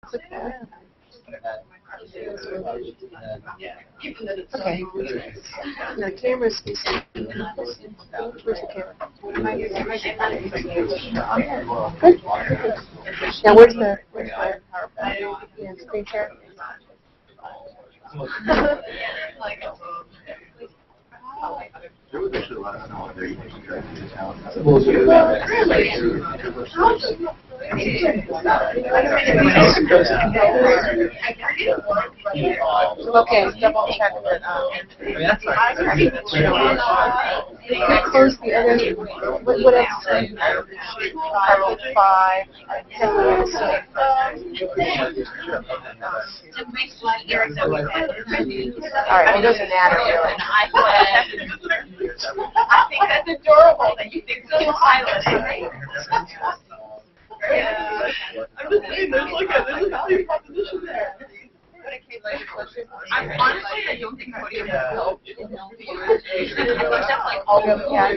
click that. Okay. Now camera's facing. Where's the camera? Good. Now where's the screen share? There was actually a lot of snow there. You can drive through the town. Okay, double check that. Close the other. What else? 505. All right, it doesn't matter really. I think that's adorable that you think so silent. I'm just saying, there's a value proposition there. Honestly, I don't think Cody would help. Like all of them. Yeah,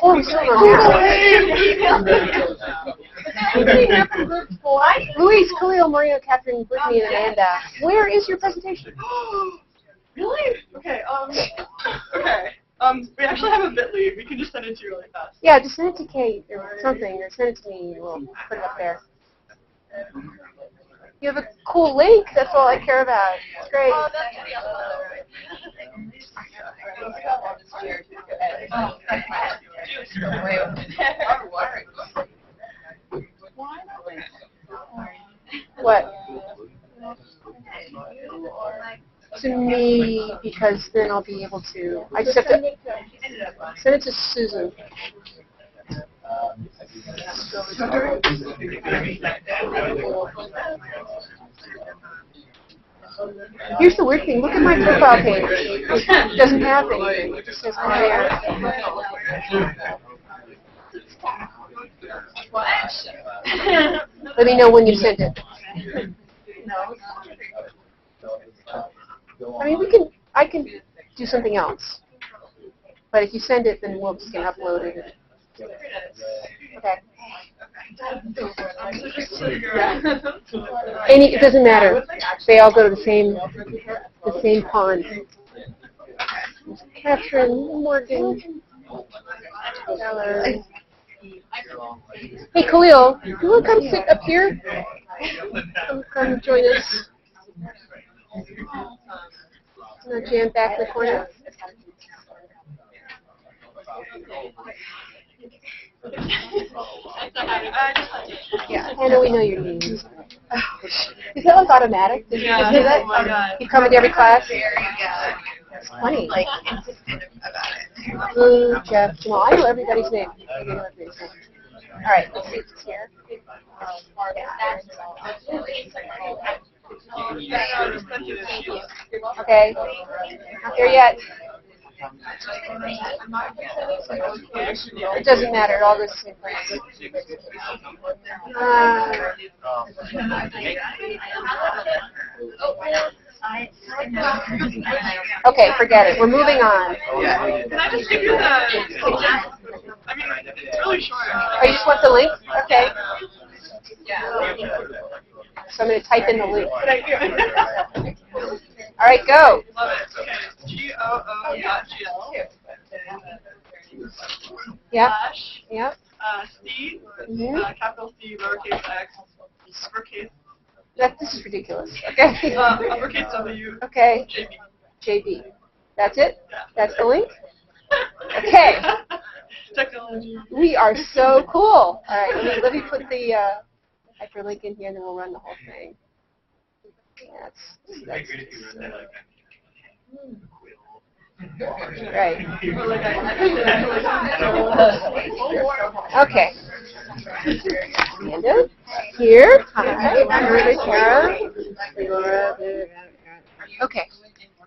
oh, we still don't Luis, Khalil, Maria, Catherine, Brittany, and Amanda. Where is your presentation? Really? Okay, okay. We actually have a bit.ly. We can just send it to you really fast. Yeah, just send it to Kate or something, or send it to me, and we'll put it up there. You have a cool link. That's all I care about. It's great. Oh, that's What? To me, because then I'll be able to. I just have to send it to Susan. Here's the weird thing. Look at my profile page. It doesn't have anything. It just says I'm there. Let me know when you sent it. I mean, I can do something else. But if you send it, then we'll just get uploaded. Okay. It doesn't matter. They all go to the same pond. Catherine, Morgan, Ellen. Hey, Khalil, you want to come sit up here? Come join us. Jam back in the corner. Yeah, I know we know your names. Is that like automatic? Did you just do that? Oh my God. You come into every class? It's funny. Like, insistent about it. Blue, Jeff, Jamal. I know everybody's name. I know everybody's name. All right, let's see if it's here. Okay, not there yet. It doesn't matter, it all goes to the same place. Okay, forget it. We're moving on. Can I just give you the... I mean, it's really short. Oh, you just want the link? Okay. So I'm going to type in the link. All right, go. Love it. Okay. GOO.gl. Yep. Slash. Yep. C. Mhm. Capital C, lowercase x, uppercase. This is ridiculous. Okay. Uppercase W. Okay. JB. That's it? That's the link? Okay. Technology. We are so cool. All right, let me put the hyperlink in here, and then we'll run the whole thing. That's right. Okay. Amanda, here. Hi. Okay.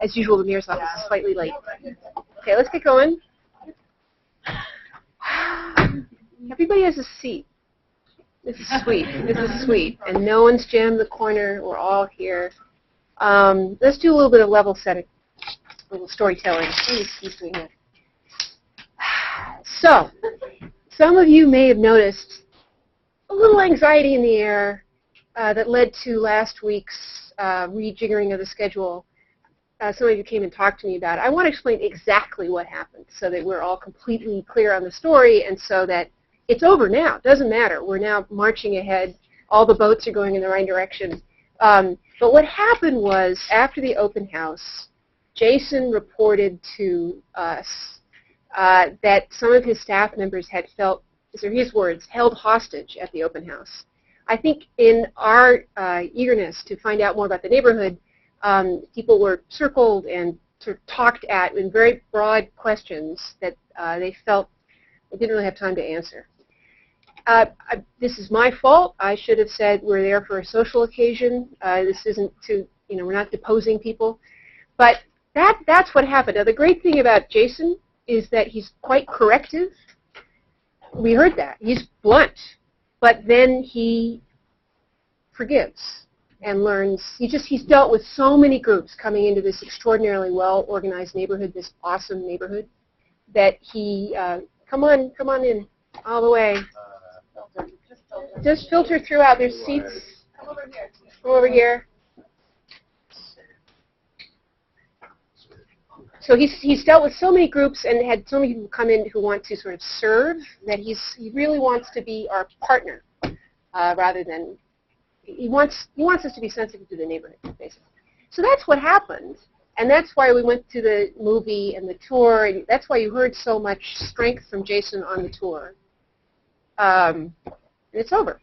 As usual, the mayor's office is slightly late. Okay, let's get going. Everybody has a seat. This is sweet. This is sweet. And no one's jammed the corner. We're all here. Let's do a little bit of level setting, a little storytelling. Keep doing that. So, some of you may have noticed a little anxiety in the air that led to last week's rejiggering of the schedule, some of you came and talked to me about it. I want to explain exactly what happened so that we're all completely clear on the story and so that it's over now. It doesn't matter. We're now marching ahead. All the boats are going in the right direction. But what happened was, after the open house, Jason reported to us that some of his staff members had felt, these are his words, held hostage at the open house. I think in our eagerness to find out more about the neighborhood, people were circled and sort of talked at in very broad questions that they felt they didn't really have time to answer. This is my fault. I should have said we're there for a social occasion. This isn't to, we're not deposing people. But that's what happened. Now, the great thing about Jason is that he's quite corrective. We heard that. He's blunt. But then he forgives and learns. He's dealt with so many groups coming into this extraordinarily well-organized neighborhood, this awesome neighborhood, that he, come on in, all the way. Just filter throughout. There's seats. Come over here. Come over here. So he's dealt with so many groups and had so many people come in who want to sort of serve that he really wants to be our partner rather than he wants us to be sensitive to the neighborhood, basically. So that's what happened, and that's why we went to the movie and the tour, and that's why you heard so much strength from Jason on the tour. And it's over.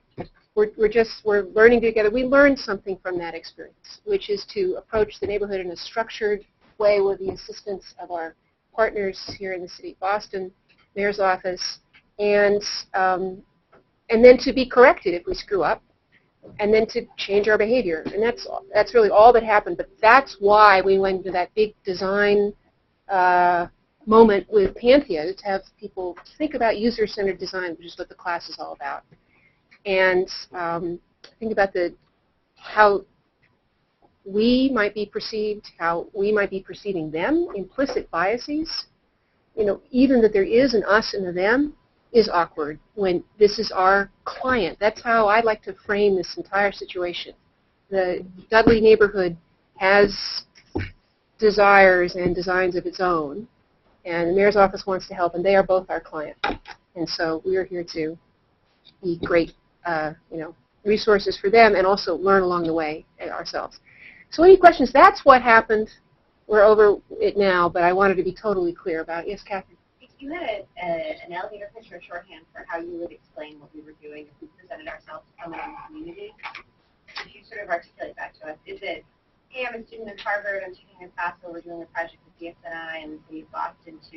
We're learning together. We learned something from that experience, which is to approach the neighborhood in a structured way with the assistance of our partners here in the city of Boston, mayor's office, and then to be corrected if we screw up, and then to change our behavior. And that's really all that happened. But that's why we went into that big design moment with Panthea, to have people think about user-centered design, which is what the class is all about. And think about how we might be perceived, how we might be perceiving them, implicit biases. Even that there is an us and a them is awkward when this is our client. That's how I like to frame this entire situation. The Dudley neighborhood has desires and designs of its own, and the mayor's office wants to help, and they are both our client. And so we are here to be great, resources for them and also learn along the way ourselves. So any questions? That's what happened. We're over it now, but I wanted to be totally clear about it. Yes, Catherine? You had an elevator pitch or shorthand for how you would explain what we were doing if we presented ourselves to someone in the community. If you sort of articulate that to us, is it, hey, I'm a student at Harvard, I'm taking a class where we're doing a project with DSNI and the city of Boston to...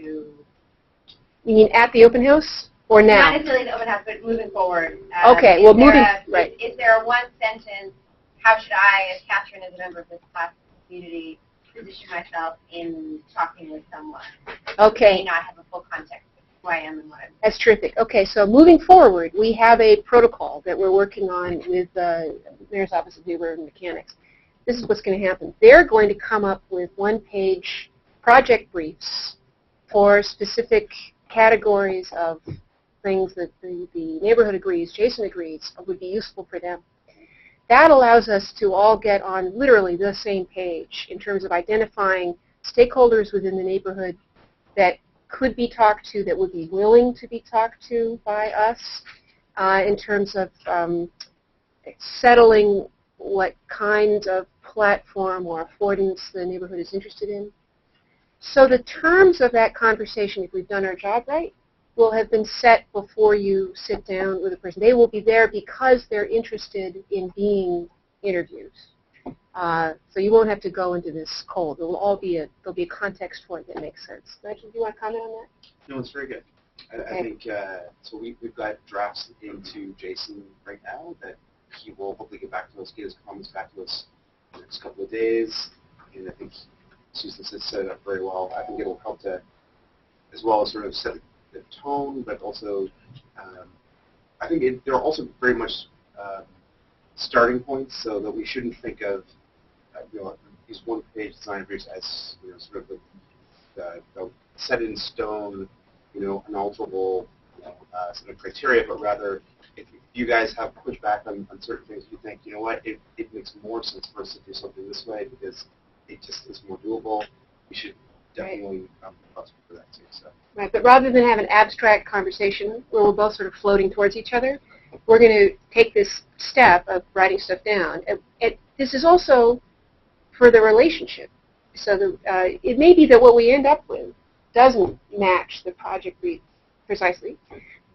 You mean at the open house or now? Not necessarily the open house, but moving forward. Okay, well, right. Is there a one sentence, how should I, as Catherine, as a member of this class community, position myself in talking with someone? Okay. May not have a full context of who I am and what I'm doing. That's terrific. Okay, so moving forward, we have a protocol that we're working on with the Mayor's Office of Neighborhood Mechanics. This is what's going to happen. They're going to come up with one-page project briefs for specific categories of things that the neighborhood agrees, Jason agrees, would be useful for them. That allows us to all get on literally the same page in terms of identifying stakeholders within the neighborhood that could be talked to, that would be willing to be talked to by us, in terms of settling what kind of platform or affordance the neighborhood is interested in. So the terms of that conversation, if we've done our job right, will have been set before you sit down with a person. They will be there because they're interested in being interviewed. So you won't have to go into this cold. There'll be a context for it that makes sense. Nigel, do you want to comment on that? No, it's very good. I think, so we've got drafts into Jason right now that he will hopefully get back to us, get his comments back to us in the next couple of days. And I think Susan set it up very well. I think it will help to, as well as sort of set the tone, but also, I think there are also very much starting points, so that we shouldn't think of these one-page design briefs as sort of the set in stone, unalterable sort of criteria, but rather if you guys have pushback on certain things, you think, you know what, it makes more sense for us to do something this way because it just is more doable. We should definitely bust for that too. So. Right, but rather than have an abstract conversation where we're both sort of floating towards each other, we're going to take this step of writing stuff down. This is also for the relationship. So it may be that what we end up with doesn't match the project brief precisely,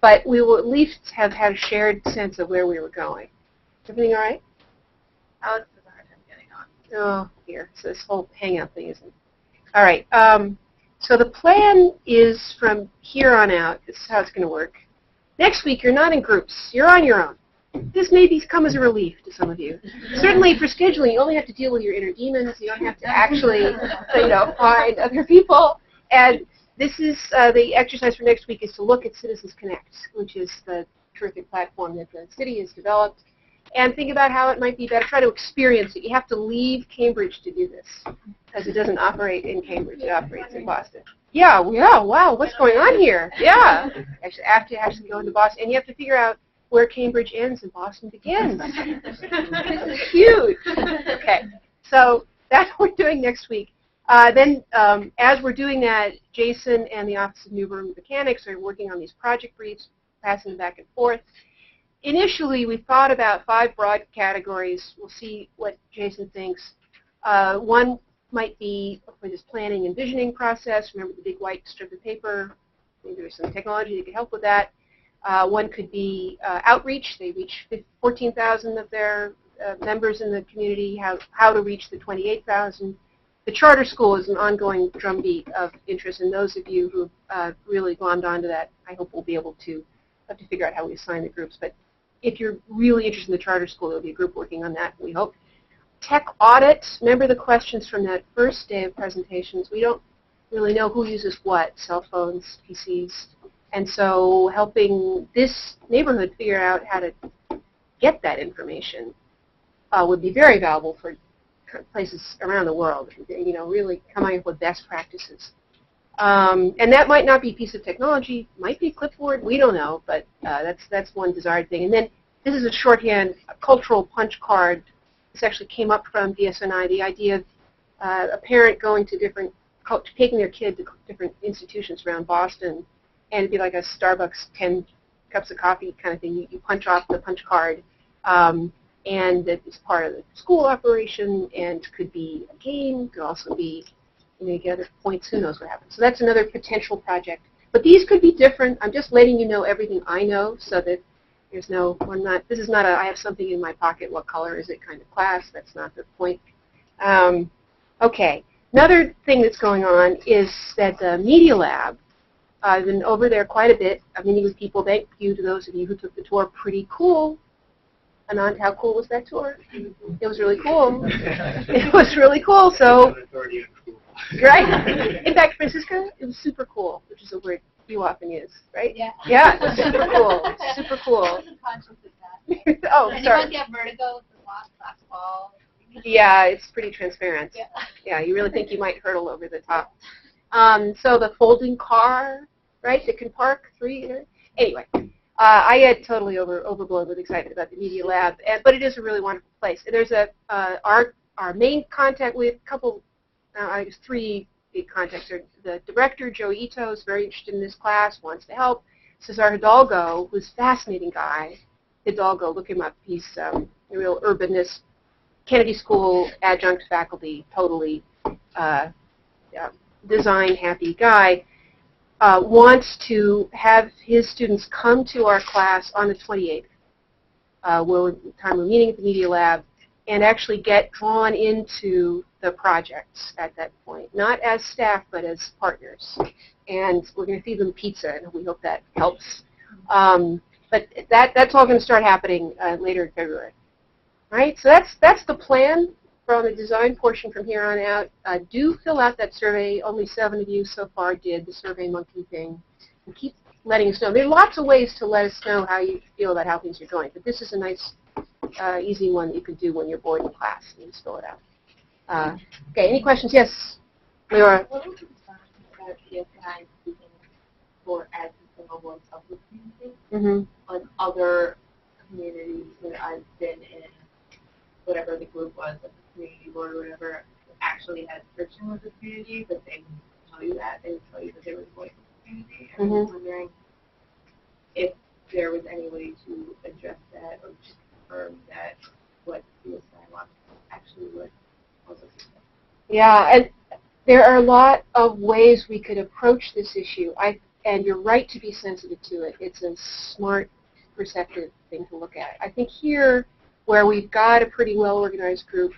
but we will at least have had a shared sense of where we were going. Everything all right? Alex has a hard time getting on. Oh, dear. So this whole Hangout thing isn't. All right. So the plan is from here on out, this is how it's going to work. Next week, you're not in groups. You're on your own. This may come as a relief to some of you. Certainly for scheduling, you only have to deal with your inner demons. You don't have to actually, find other people. And this is the exercise for next week is to look at Citizens Connect, which is the terrific platform that the city has developed, and think about how it might be better. Try to experience it. You have to leave Cambridge to do this, because it doesn't operate in Cambridge. It operates in Boston. Yeah, wow, what's going on here? Yeah. Actually, after you actually go into Boston, and you have to figure out where Cambridge ends and Boston begins. This is huge. Okay, so that's what we're doing next week. Then, as we're doing that, Jason and the Office of New Urban Mechanics are working on these project briefs, passing them back and forth. Initially, we thought about 5 broad categories. We'll see what Jason thinks. One might be for this planning and visioning process. Remember the big white strip of paper? Maybe there's some technology that could help with that. One could be outreach. They reach 14,000 of their members in the community, how to reach the 28,000. The charter school is an ongoing drumbeat of interest, and those of you who have really glommed onto that, I hope we'll be able to have to figure out how we assign the groups. But if you're really interested in the charter school, there'll be a group working on that, we hope. Tech audits, remember the questions from that first day of presentations. We don't really know who uses what, cell phones, PCs. And so helping this neighborhood figure out how to get that information would be very valuable for places around the world, really coming up with best practices. And that might not be a piece of technology, might be a clipboard, we don't know, but that's one desired thing. And then this is a shorthand, a cultural punch card. This actually came up from DSNI, the idea of a parent going to taking their kid to different institutions around Boston, and it'd be like a Starbucks 10 cups of coffee kind of thing. You punch off the punch card, and it's part of the school operation, and could be a game, could also be, you get other points, who knows what happens. So that's another potential project. But these could be different. I'm just letting you know everything I know so that this is not I have something in my pocket, what color is it kind of class. That's not the point. Okay. Another thing that's going on is that the Media Lab, I've been over there quite a bit. I'm meeting with people. Thank you to those of you who took the tour. Pretty cool. Anand, how cool was that tour? It was really cool. It was really cool. So, right? In fact, Francisca, it was super cool, which is a word you often use, right? Yeah. Yeah, it was super cool. Super cool. I wasn't conscious of that. Oh, Anyone sorry. get vertigo with the glass ball? Yeah, it's pretty transparent. Yeah. Yeah, you really think you might hurtle over the top. So the folding car, right, that can park 3. Anyway, I get totally overblown with excitement about the Media Lab, but it is a really wonderful place. There's our main contact with a couple, I guess 3 big contacts. The director, Joe Ito, is very interested in this class, wants to help. Cesar Hidalgo, who's a fascinating guy. Hidalgo, look him up. He's a real urbanist, Kennedy School adjunct faculty, totally design-happy guy. Wants to have his students come to our class on the 28th, where we're meeting at the Media Lab, and actually get drawn into the projects at that point, not as staff, but as partners. And we're going to feed them pizza, and we hope that helps. But that's all going to start happening later in February. All right, so that's the plan from the design portion from here on out. Do fill out that survey. Only 7 of you so far did the Survey Monkey thing. And keep letting us know. There are lots of ways to let us know how you feel about how things are going, but this is a nice, easy one that you can do when you're bored in class. You just fill it out. Okay, any questions? Yes, Leora. What was the design about DSI speaking for as the normal self-listening on other communities that I've been in, whatever the group was, like the community board or whatever, actually had friction with the community, but they wouldn't tell you that. They would tell you that there was a voice in the community. And I was wondering if there was any way to address that or to confirm that what DSI wants actually would also success. Yeah, and there are a lot of ways we could approach this issue. And you're right to be sensitive to it. It's a smart, perceptive thing to look at. I think here, where we've got a pretty well-organized group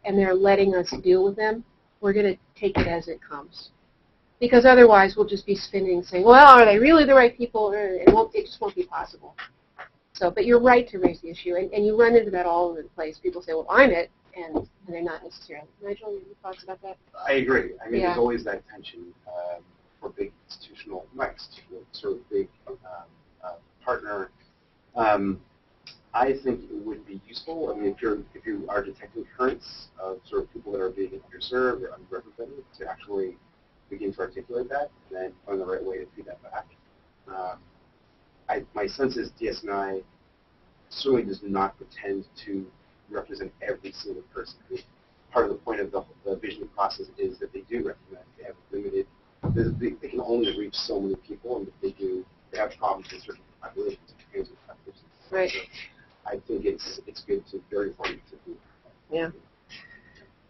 and they're letting us deal with them, we're going to take it as it comes. Because otherwise, we'll just be spinning, saying, well, are they really the right people? It just won't be possible. So, but you're right to raise the issue. And you run into that all over the place. People say, well, I'm it. And they're not necessarily. Nigel, any thoughts about that? I agree. I mean, Yeah. there's always that tension for big institutional, sort of big partner. I think it would be useful. I mean, if you are detecting currents of sort of people that are being underserved or underrepresented, to actually begin to articulate that, and then find the right way to feed that back. My sense is DSNI certainly does not pretend to represent every single person. Part of the point of the visioning process is that they do recognize they have limited, they can only reach so many people, and if they do, they have problems in certain populations. Right. So I think it's good to very important to do. Yeah.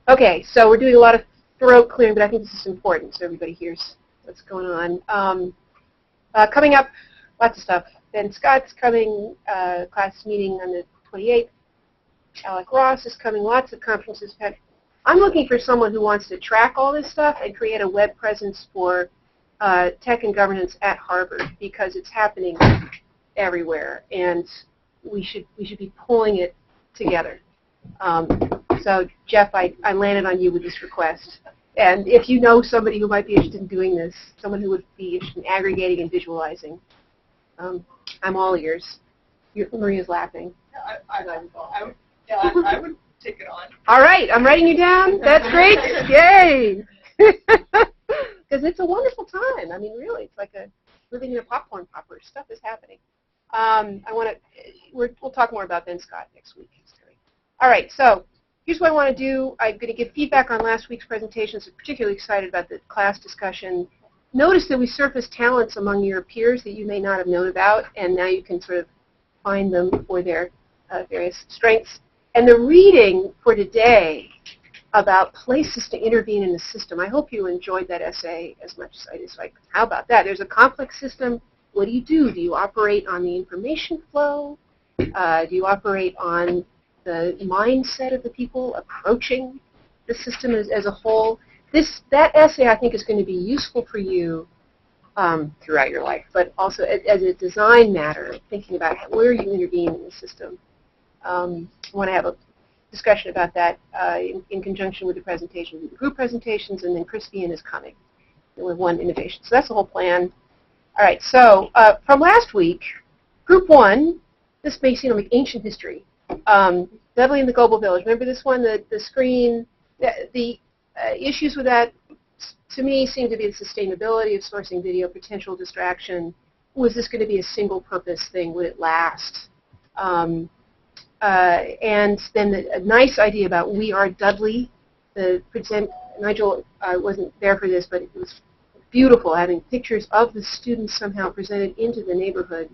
Okay, so we're doing a lot of throat clearing, but I think this is important so everybody hears what's going on. Coming up, lots of stuff. Ben Scott's coming, class meeting on the 28th. Alec Ross is coming, lots of conferences. I'm looking for someone who wants to track all this stuff and create a web presence for tech and governance at Harvard, because it's happening everywhere, and we should be pulling it together. So Jeff, I landed on you with this request. And if you know somebody who might be interested in doing this, someone who would be interested in aggregating and visualizing, I'm all ears. Maria's laughing. I would take it on. All right, I'm writing you down. That's great. Yay! Because it's a wonderful time. I mean, really, it's like living in a popcorn popper. Stuff is happening. We'll talk more about Ben Scott next week. All right, so here's what I want to do. I'm going to give feedback on last week's presentations. I'm particularly excited about the class discussion. Notice that we surfaced talents among your peers that you may not have known about, and now you can sort of find them for their various strengths. And the reading for today about places to intervene in the system, I hope you enjoyed that essay as much as I did. So how about that? There's a complex system. What do you do? Do you operate on the information flow? Do you operate on the mindset of the people approaching the system as a whole? That essay, I think, is going to be useful for you throughout your life, but also as a design matter, thinking about where you intervene in the system. I want to have a discussion about that in conjunction with the presentation, the group presentations, and then Crispian is coming with one innovation. So that's the whole plan. All right, so from last week, group one, this may seem like ancient history. Dudley in the Global Village. Remember this one, the screen? The issues with that, to me, seem to be the sustainability of sourcing video, potential distraction. Was this going to be a single-purpose thing? Would it last? And then a nice idea about We Are Dudley. Nigel wasn't there for this, but it was beautiful, having pictures of the students somehow presented into the neighborhood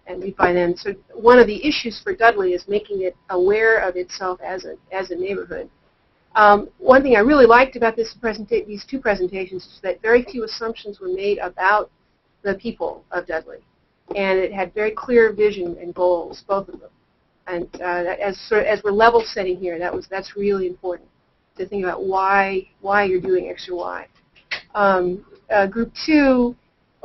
and read by them. So one of the issues for Dudley is making it aware of itself as a neighborhood. One thing I really liked about these two presentations is that very few assumptions were made about the people of Dudley, and it had very clear vision and goals, both of them. And as we're level setting here, that's really important to think about why you're doing X or Y. Group two,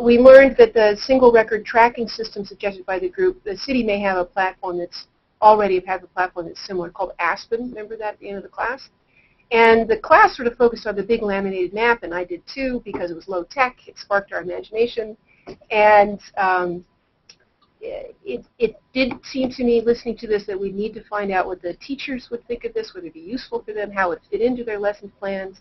we learned that the single record tracking system suggested by the group, the city may have a platform that's already have a platform that's similar called Aspen. Remember that at the end of the class? And the class sort of focused on the big laminated map, and I did too because it was low tech. It sparked our imagination. And it did seem to me, listening to this, that we need to find out what the teachers would think of this, whether it would be useful for them, how it would fit into their lesson plans.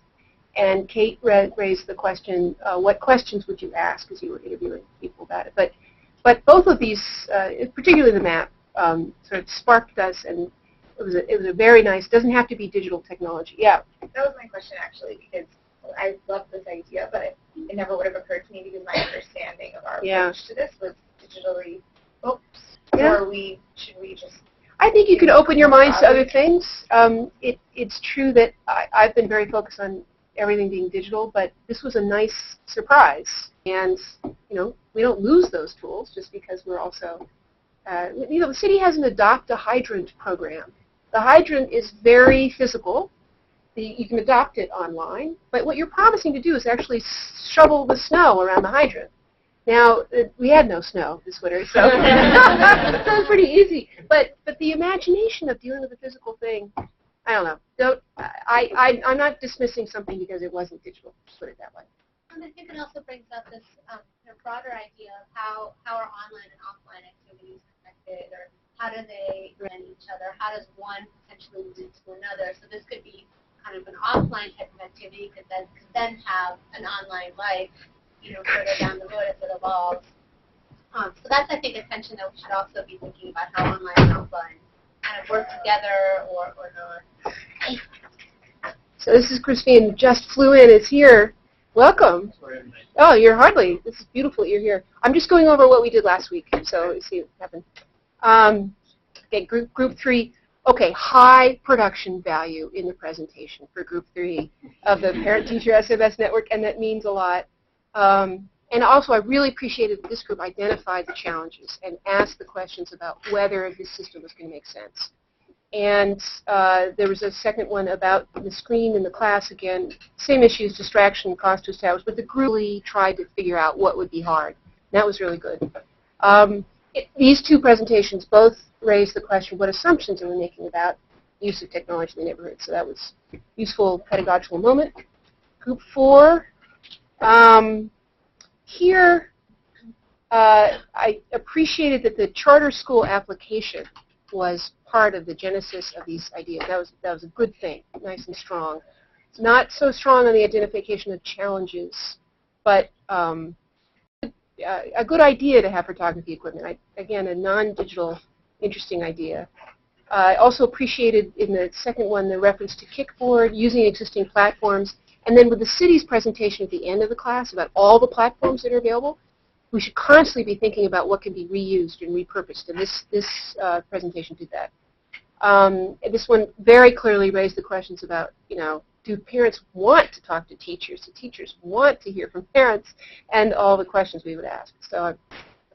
And Kate raised the question, what questions would you ask as you were interviewing people about it? But both of these, particularly the map, sort of sparked us, and it was a very nice. Doesn't have to be digital technology. Yeah. That was my question actually, because I love this idea, but it never would have occurred to me because my understanding of our approach to this was digitally. Oops. Yeah. Or should we just? I think you could open your minds to other things. It's true that I've been very focused on everything being digital, but this was a nice surprise. And, we don't lose those tools just because we're also, the city has an Adopt a Hydrant program. The hydrant is very physical. You can adopt it online, but what you're promising to do is actually shovel the snow around the hydrant. Now, we had no snow this winter, so it was pretty easy. But the imagination of dealing with a physical thing, I don't know. I'm not dismissing something because it wasn't digital. Let's put it that way. And I think it also brings up this broader idea of how are online and offline activities connected, or how do they run each other? How does one potentially lead to another? So this could be kind of an offline type of activity could then have an online life, further down the road as it evolves. So that's, I think, a tension that we should also be thinking about, how online and offline kind of work together or not. So this is Christine, who just flew in. It's here. Welcome. Oh, this is beautiful that you're here. I'm just going over what we did last week, so see what happened. Okay, group 3. Okay, high production value in the presentation for group 3 of the Parent-Teacher SMS Network, and that means a lot. And also, I really appreciated that this group identified the challenges and asked the questions about whether this system was going to make sense. And there was a second one about the screen in the class. Again, same issues, distraction, cost to establish, but the group really tried to figure out what would be hard. And that was really good. These two presentations both raised the question, what assumptions are we making about use of technology in the neighborhood? So that was a useful pedagogical moment. Group 4. Here, I appreciated that the charter school application was part of the genesis of these ideas. That was a good thing, nice and strong. It's not so strong on the identification of challenges, but a good idea to have photography equipment. Again, a non-digital, interesting idea. I also appreciated in the second one the reference to Kickboard, using existing platforms, and then with the city's presentation at the end of the class about all the platforms that are available. We should constantly be thinking about what can be reused and repurposed, and this presentation did that. This one very clearly raised the questions about, do parents want to talk to teachers? Do teachers want to hear from parents? And all the questions we would ask. So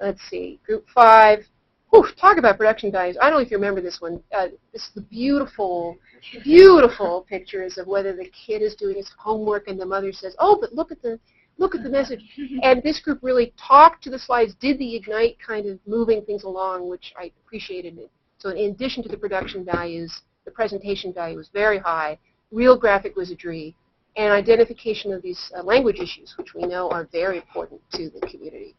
let's see, group 5. Whew, talk about production values. I don't know if you remember this one. This is the beautiful, beautiful pictures of whether the kid is doing his homework and the mother says, oh, but look at the message. And this group really talked to the slides, did the Ignite kind of moving things along, which I appreciated. So in addition to the production values, the presentation value was very high. Real graphic wizardry, and identification of these language issues, which we know are very important to the community.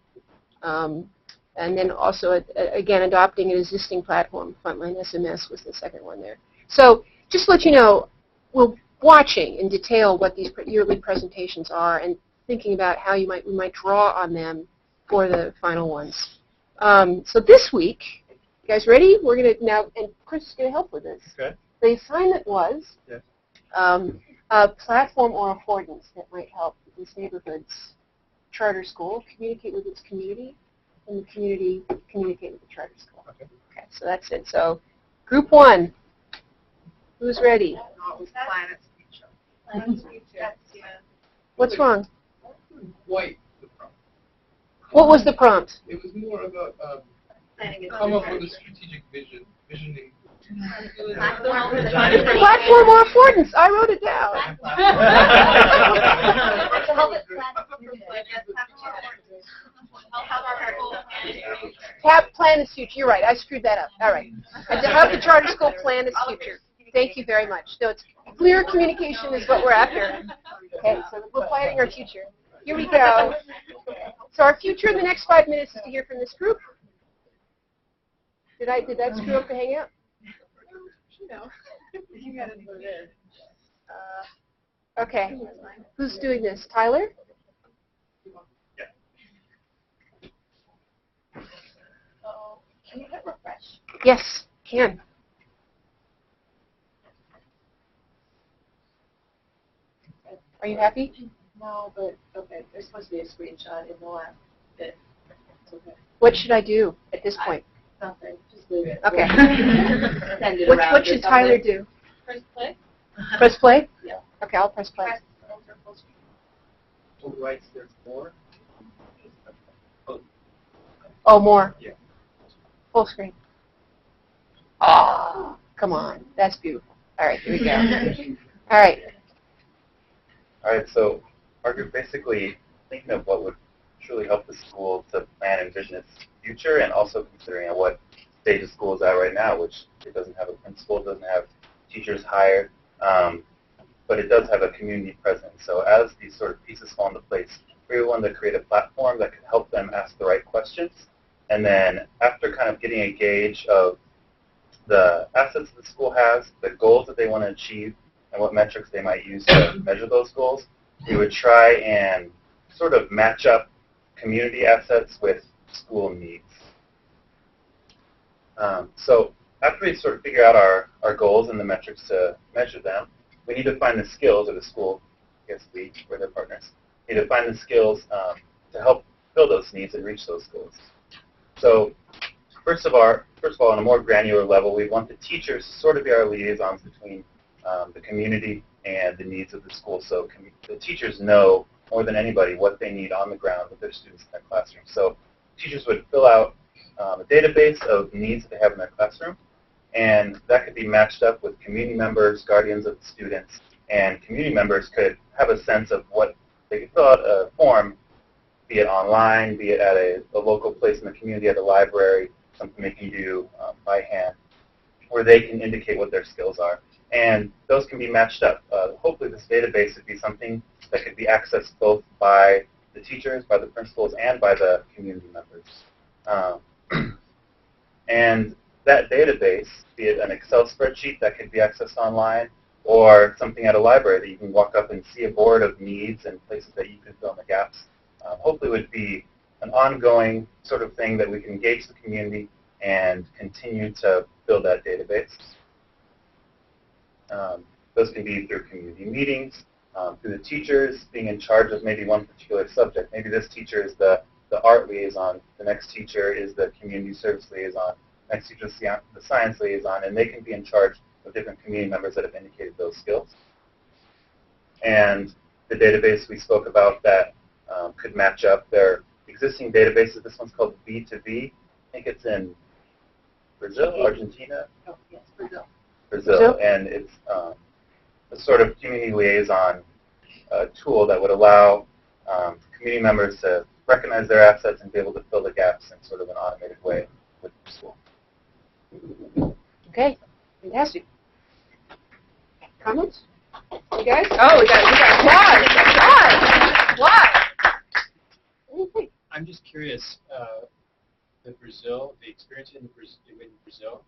And then also, again, adopting an existing platform. Frontline SMS was the second one there. So just to let you know, we're watching in detail what these yearly presentations are and thinking about how we might draw on them for the final ones. So this week, you guys ready? We're going to now, and Chris is going to help with this. Okay. The assignment was a platform or affordance that might help this neighborhood's charter school communicate with its community, and the community communicate with the charter school. Okay, so that's it. So group 1, who's ready? What's wrong? Quite the prompt. What was the prompt? It was more about come up with a strategic visioning. Platform or affordance. I wrote it down. Plan its future. You're right. I screwed that up. All right. And to help the charter school plan its future. Thank you very much. So it's clear communication is what we're after. Okay, so we're planning our future. Here we go. So our future in the next 5 minutes is to hear from this group. Did that screw up the Hangout? You gotta do this. Okay. Who's doing this? Tyler? Can you hit refresh? Yes, can. Are you happy? No, but okay. There's supposed to be a screenshot in the last bit. It's okay. What should I do at this point? Nothing. Just leave it. Okay. Send it around What or should something. Tyler do? Press play. Press play? Yeah. Okay, I'll press play. Press Alt or full screen. So right there's more. Oh, more. Yeah. Full screen. Oh, come on. That's beautiful. All right, here we go. All right. All right, so our group basically thinking of what would truly help the school to plan and envision its future, and also considering at what stage the school is at right now, which it doesn't have a principal, doesn't have teachers hired, but it does have a community presence. So as these sort of pieces fall into place, we wanted to create a platform that could help them ask the right questions. And then after kind of getting a gauge of the assets the school has, the goals that they want to achieve, and what metrics they might use to measure those goals, we would try and sort of match up community assets with school needs. So after we sort of figure out our goals and the metrics to measure them, we need to find the skills, or the school, I guess we, we're their partners, need to find the skills to help fill those needs and reach those goals. So first of all, on a more granular level, we want the teachers to sort of be our liaisons between the community and the needs of the school. So the teachers know more than anybody what they need on the ground with their students in their classroom. So teachers would fill out a database of needs that they have in their classroom, and that could be matched up with community members, guardians of the students, and community members could have a sense of what they could fill out a form, be it online, be it at a local place in the community, at a library, something they can do by hand, where they can indicate what their skills are. And those can be matched up. Hopefully this database would be something that could be accessed both by the teachers, by the principals, and by the community members. And that database, be it an Excel spreadsheet that could be accessed online, or something at a library that you can walk up and see a board of needs and places that you can fill in the gaps, hopefully would be an ongoing sort of thing that we can engage the community and continue to build that database. Those can be through community meetings, through the teachers being in charge of maybe one particular subject. Maybe this teacher is the art liaison, the next teacher is the community service liaison, the next teacher is the science liaison, and they can be in charge of different community members that have indicated those skills. And the database we spoke about that could match up their existing databases. This one's called B2B. I think it's in Brazil, Argentina? Oh, yes, Brazil. Brazil, and it's a sort of community liaison tool that would allow community members to recognize their assets and be able to fill the gaps in sort of an automated way with the school. Okay, fantastic. Comments? You guys? Oh, we got applause. Applause. What do you think? I'm just curious, the experience in Brazil.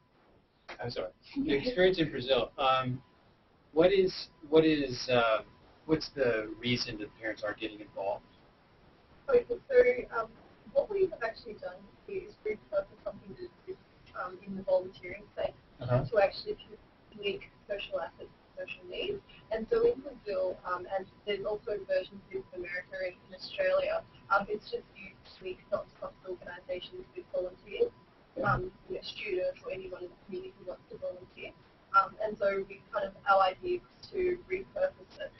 I'm sorry, the experience in Brazil. What's the reason that parents are getting involved? Okay, so what we have actually done is repurpose something that is in the volunteering space to actually link social assets to social needs. And so in Brazil, and there's also versions in America and in Australia, it's just used to link not-for-profit organisations with volunteers, students or anyone in the community who wants to volunteer. And so we our idea was to repurpose it,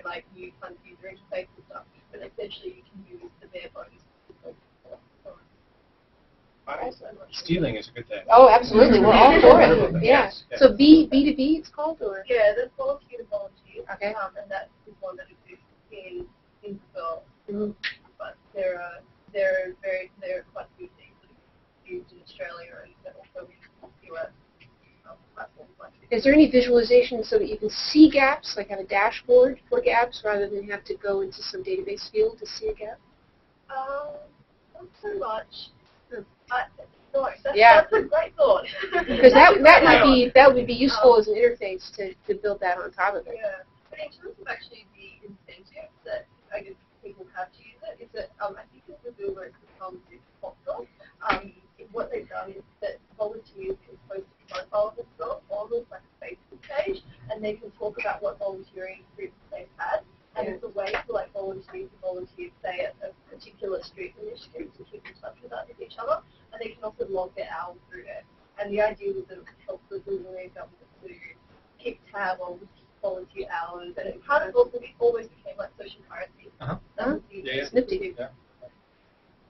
like use kind of user interface and stuff, but essentially you can use the bare bones. Stealing is a good thing. Oh, absolutely. We're all for it. Yeah. Yes. So B2B it's called, or? Yeah, there's volunteer to volunteer. Okay. And that is one that exists in Brazil. Mm-hmm. But there are quite a few things that are used in Australia and also in US platforms like this. Is there any visualization so that you can see gaps, like have a dashboard for gaps, rather than have to go into some database field to see a gap? Not so much. Yeah. That's a great thought. Because that would be useful as an interface to build that on top of it. Yeah. But in terms of actually the incentives that I guess people have to use it, is that I think in Brazil where it's become popular, what they've done is that volunteers can post a profile of themselves on this like Facebook page, and they can talk about what volunteering experience they've had. And it's a way for like volunteers to volunteer, say, at a particular street initiative to keep in touch with each other, and they can also log their hours through it. And the idea was that it would help the Boomerang government to keep tab on volunteer hours, and it kind of also always became like social currency. That was the Nifty.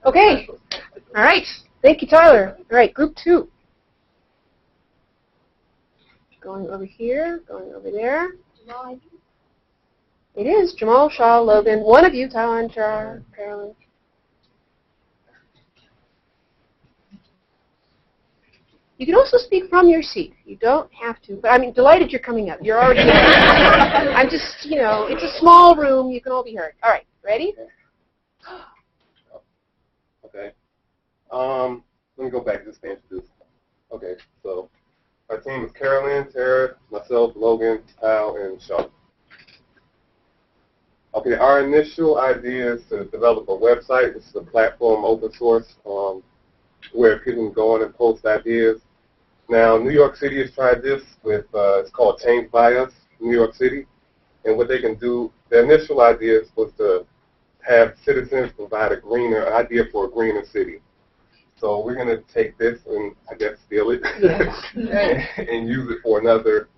Okay. All right. Thank you, Tyler. All right, group 2. Going over here, going over there. It is Jamal, Shaw, Logan. One of you, Tyler and Char, Carolyn. You can also speak from your seat. You don't have to. But I'm delighted you're coming up. You're already here. I'm just, you know, it's a small room. You can all be heard. All right. Ready? Okay. Let me go back just to introduce. Okay, so our team is Carolyn, Tara, myself, Logan, Al, and Shaw. Okay, our initial idea is to develop a website. This is a platform, open source, where people can go on and post ideas. Now, New York City has tried this with, it's called Change by Us, New York City. And what they can do, the initial idea was to have citizens provide an idea for a greener city. So we're going to take this and, I guess, steal it and use it for another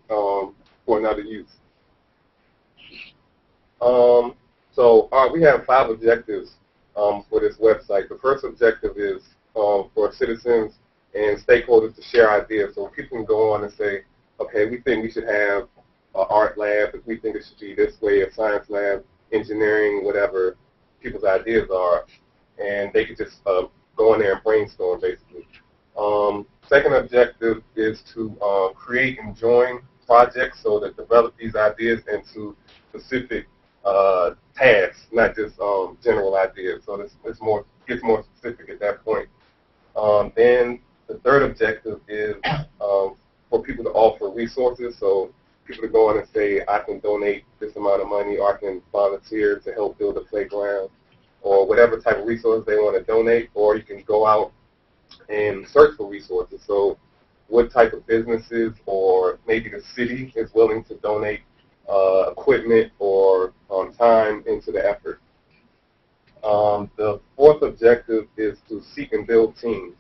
use. We have 5 objectives for this website. The first objective is for citizens and stakeholders to share ideas. So people can go on and say, okay, we think we should have an art lab, if we think it should be this way, a science lab, engineering, whatever people's ideas are. And they could just go in there and brainstorm, basically. Second objective is to create and join projects, so that develop these ideas into specific tasks, not just general ideas. So this gets more specific at that point. Then the third objective is for people to offer resources. So people to go in and say, I can donate this amount of money, or I can volunteer to help build a playground, or whatever type of resources they want to donate. Or you can go out and search for resources. So what type of businesses, or maybe the city is willing to donate equipment or time into the effort. The fourth objective is to seek and build teams.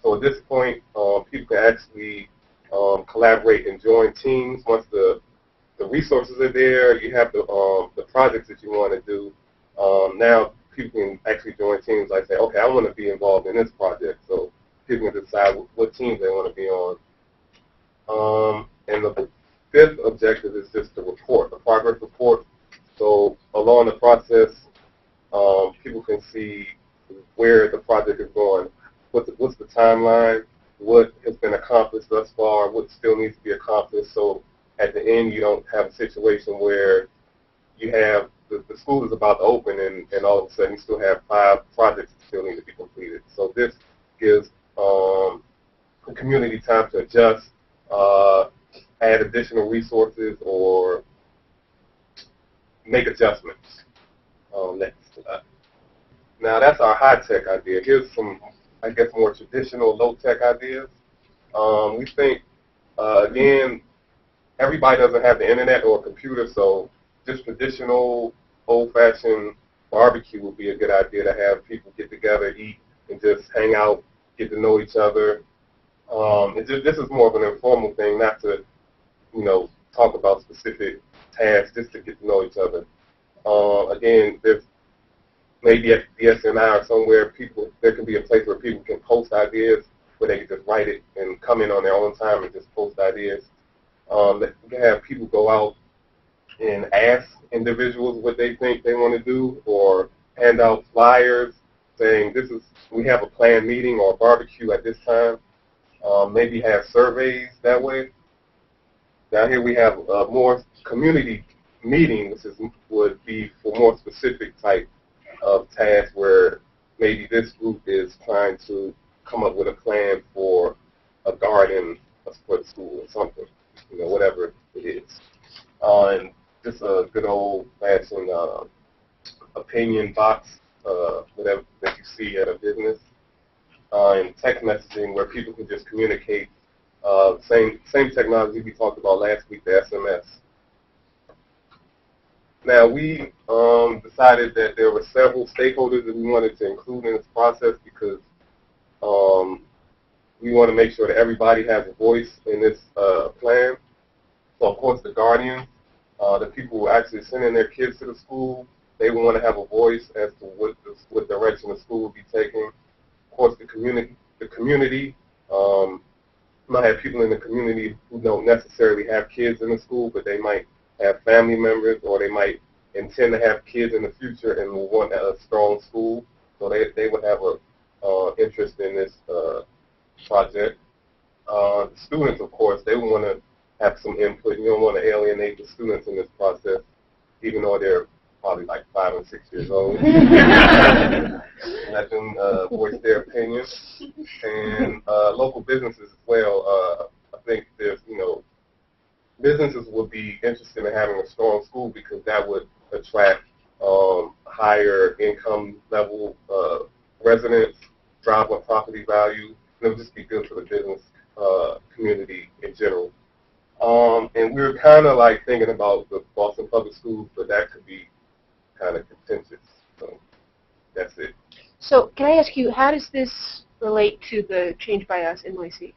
So at this point, people can actually collaborate and join teams. Once the resources are there, you have the projects that you want to do. Now people can actually join teams, like say, okay, I want to be involved in this project. So people can decide what teams they want to be on. And the fifth objective is just the report, the progress report. So along the process, people can see where the project is going, what's the timeline, what has been accomplished thus far, what still needs to be accomplished. So at the end, you don't have a situation where you have the school is about to open, and all of a sudden you still have 5 projects that still need to be completed. So this gives the community time to adjust, add additional resources, or make adjustments. Next. Now that's our high-tech idea. Here's some, I guess, more traditional low-tech ideas. We think, again, everybody doesn't have the internet or a computer, so just traditional, old-fashioned barbecue would be a good idea, to have people get together, eat, and just hang out, get to know each other. This is more of an informal thing, not to, talk about specific tasks, just to get to know each other. Again, there's maybe at DSNI or somewhere, there can be a place where people can post ideas, where they can just write it and come in on their own time and just post ideas. You can have people go out and ask individuals what they think they want to do, or hand out flyers saying we have a planned meeting or a barbecue at this time. Maybe have surveys that way. Down here we have more community meetings, which would be for more specific type of tasks, where maybe this group is trying to come up with a plan for a garden for the school or something, whatever it is. And just a good old-fashioned opinion box, whatever that you see at a business. and text messaging where people can just communicate. Same technology we talked about last week, the SMS. Now, we decided that there were several stakeholders that we wanted to include in this process because we want to make sure that everybody has a voice in this plan. So, of course, the guardians, the people who are actually sending their kids to the school, they want to have a voice as to what direction the school will be taking. Of course, the community might have people in the community who don't necessarily have kids in the school, but they might have family members, or they might intend to have kids in the future and will want a strong school. So they would have a interest in this project. The students, of course, they would want to have some input. You don't want to alienate the students in this process, even though they're probably like 5 and 6 years old. Let them voice their opinions. And local businesses as well. I think there's, businesses would be interested in having a strong school because that would attract higher income level residents, drive up property value, and it would just be good for the business community in general. And we were kind of like thinking about the Boston Public Schools, but that could be kind of contentious. So that's it. So can I ask you, how does this relate to the Change by Us NYC?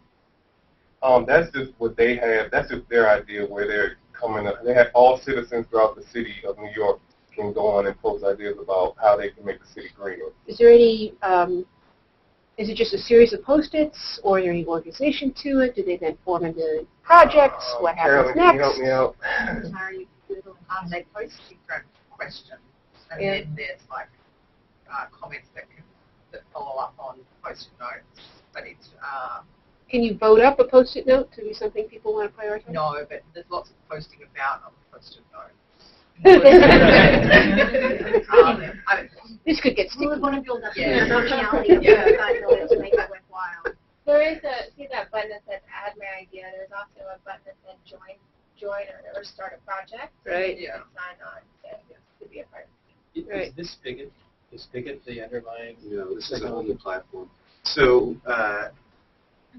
That's just what they have. That's just their idea where they're coming up. They have all citizens throughout the city of New York can go on and post ideas about how they can make the city greener. Is there any, is it just a series of Post-its, or is there any organization to it? Do they then form into projects? What happens Carolyn, next? can you help me out? They post different questions, and then there's like comments that follow up on post-it notes. But it's can you vote up a Post-it note to be something people want to prioritize? no, but there's lots of posting about on post-it notes. This could get sticky. We want to build up Yeah. functionality Yeah. to make it worthwhile. There is see that button that says add my idea. There's also a button that says join or start a project. Right. Yeah. And sign on to be a part. Right. Is this Spigot the underlying? No, this is a whole new platform. So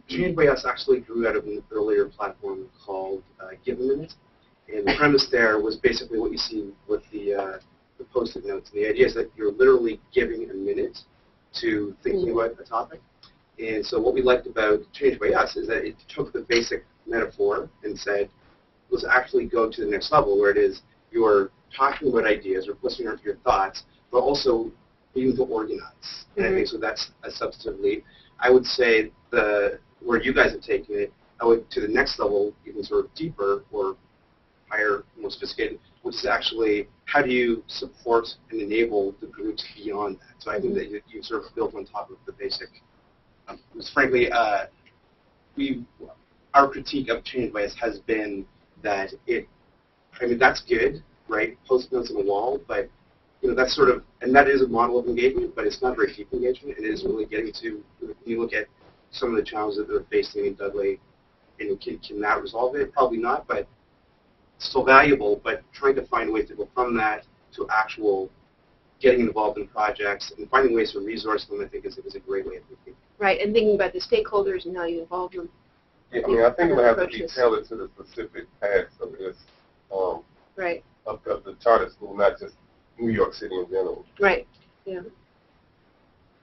Change by Us actually grew out of an earlier platform called Give a Minute. And the premise there was basically what you see with the Post-it notes. And the idea is that you're literally giving a minute to thinking about a topic. And so what we liked about Change by Us is that it took the basic metaphor and said, let's actually go to the next level where it is you're talking about ideas or posting out your thoughts, but also being to organize. And I think so that's a substantive leap. I would say where you guys have taken it, I would to the next level, even sort of deeper or higher, more sophisticated, which is actually how do you support and enable the groups beyond that. So I think that you sort of built on top of the basic. Frankly, our critique of Change by Us has been that that's good, right? Post notes on the wall, but that's sort of, and that is a model of engagement, but it's not very deep engagement. It is really getting to, when you look at some of the challenges that they're facing in Dudley, and can that resolve it? Probably not, but still valuable, but trying to find ways to go from that to actual getting involved in projects and finding ways to resource them, I think is a great way of thinking. Right, and thinking about the stakeholders and how you involve them. Yeah, I think it would have to be tailored to the specific paths of this, right. of the charter school, not just New York City in general. Right, yeah.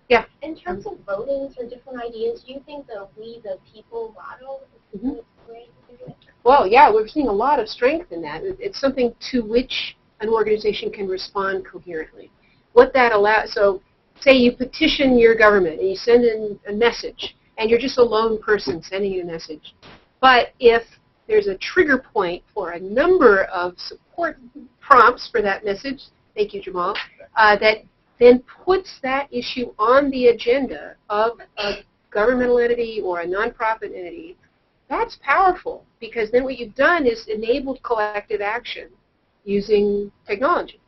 Yeah. In terms of voting for different ideas, do you think the We the People model is a good way to do it? Well, yeah, we're seeing a lot of strength in that. It's something to which an organization can respond coherently. What that allows, so say you petition your government and you send in a message, and you're just a lone person sending in a message. But if there's a trigger point for a number of support prompts for that message, thank you, Jamal, that then puts that issue on the agenda of a governmental entity or a nonprofit entity, that's powerful, because then what you've done is enabled collective action using technology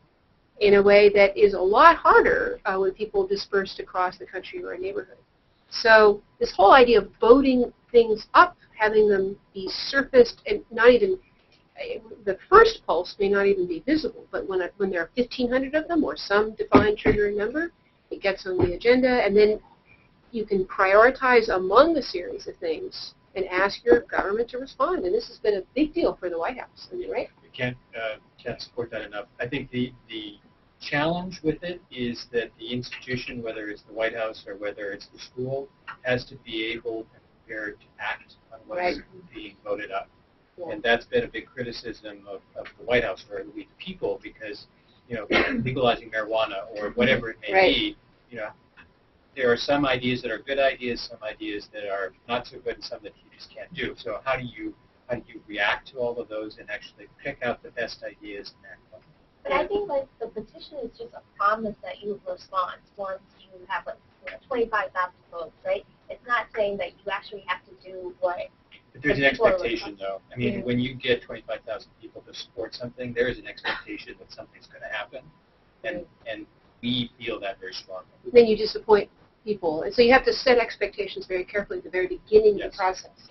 in a way that is a lot harder when people dispersed across the country or a neighborhood. So this whole idea of voting things up, having them be surfaced, and not even, the first pulse may not even be visible, but when there are 1,500 of them or some defined triggering number, it gets on the agenda, and then you can prioritize among a series of things and ask your government to respond. And this has been a big deal for the White House. I mean, right? We can't support that enough. I think the challenge with it is that the institution, whether it's the White House or whether it's the school, has to be able and prepared to act on what's being voted up. Yeah. And that's been a big criticism of the White House, or we the people, because legalizing marijuana or whatever it may be, there are some ideas that are good ideas, some ideas that are not so good, and some that you just can't do. So how do you react to all of those and actually pick out the best ideas and act on them? But I think the petition is just a promise that you will respond once you have 25,000 votes, right? It's not saying that you actually have to do what. But there's an expectation, though. I mean, when you get 25,000 people to support something, there is an expectation that something's going to happen, and we feel that very strongly. Then you disappoint people, and so you have to set expectations very carefully at the very beginning of the process,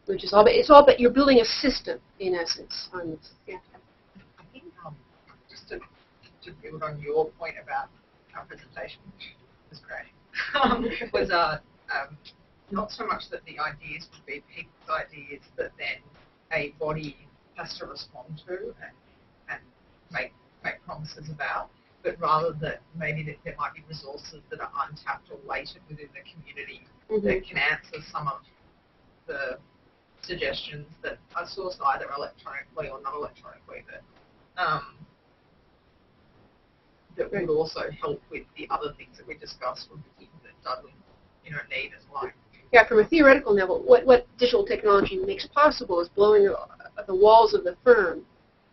which is all. But it's all. But you're building a system in essence on this. Yeah. I think just to build on your point about our presentation, which was great, was not so much that the ideas would be people's ideas that then a body has to respond to and make promises about, but rather that maybe there might be resources that are untapped or latent within the community that can answer some of the suggestions that are sourced either electronically or not electronically that would also help with the other things that we discussed with the people that Dudley need as well. Yeah, from a theoretical level, what digital technology makes possible is blowing the walls of the firm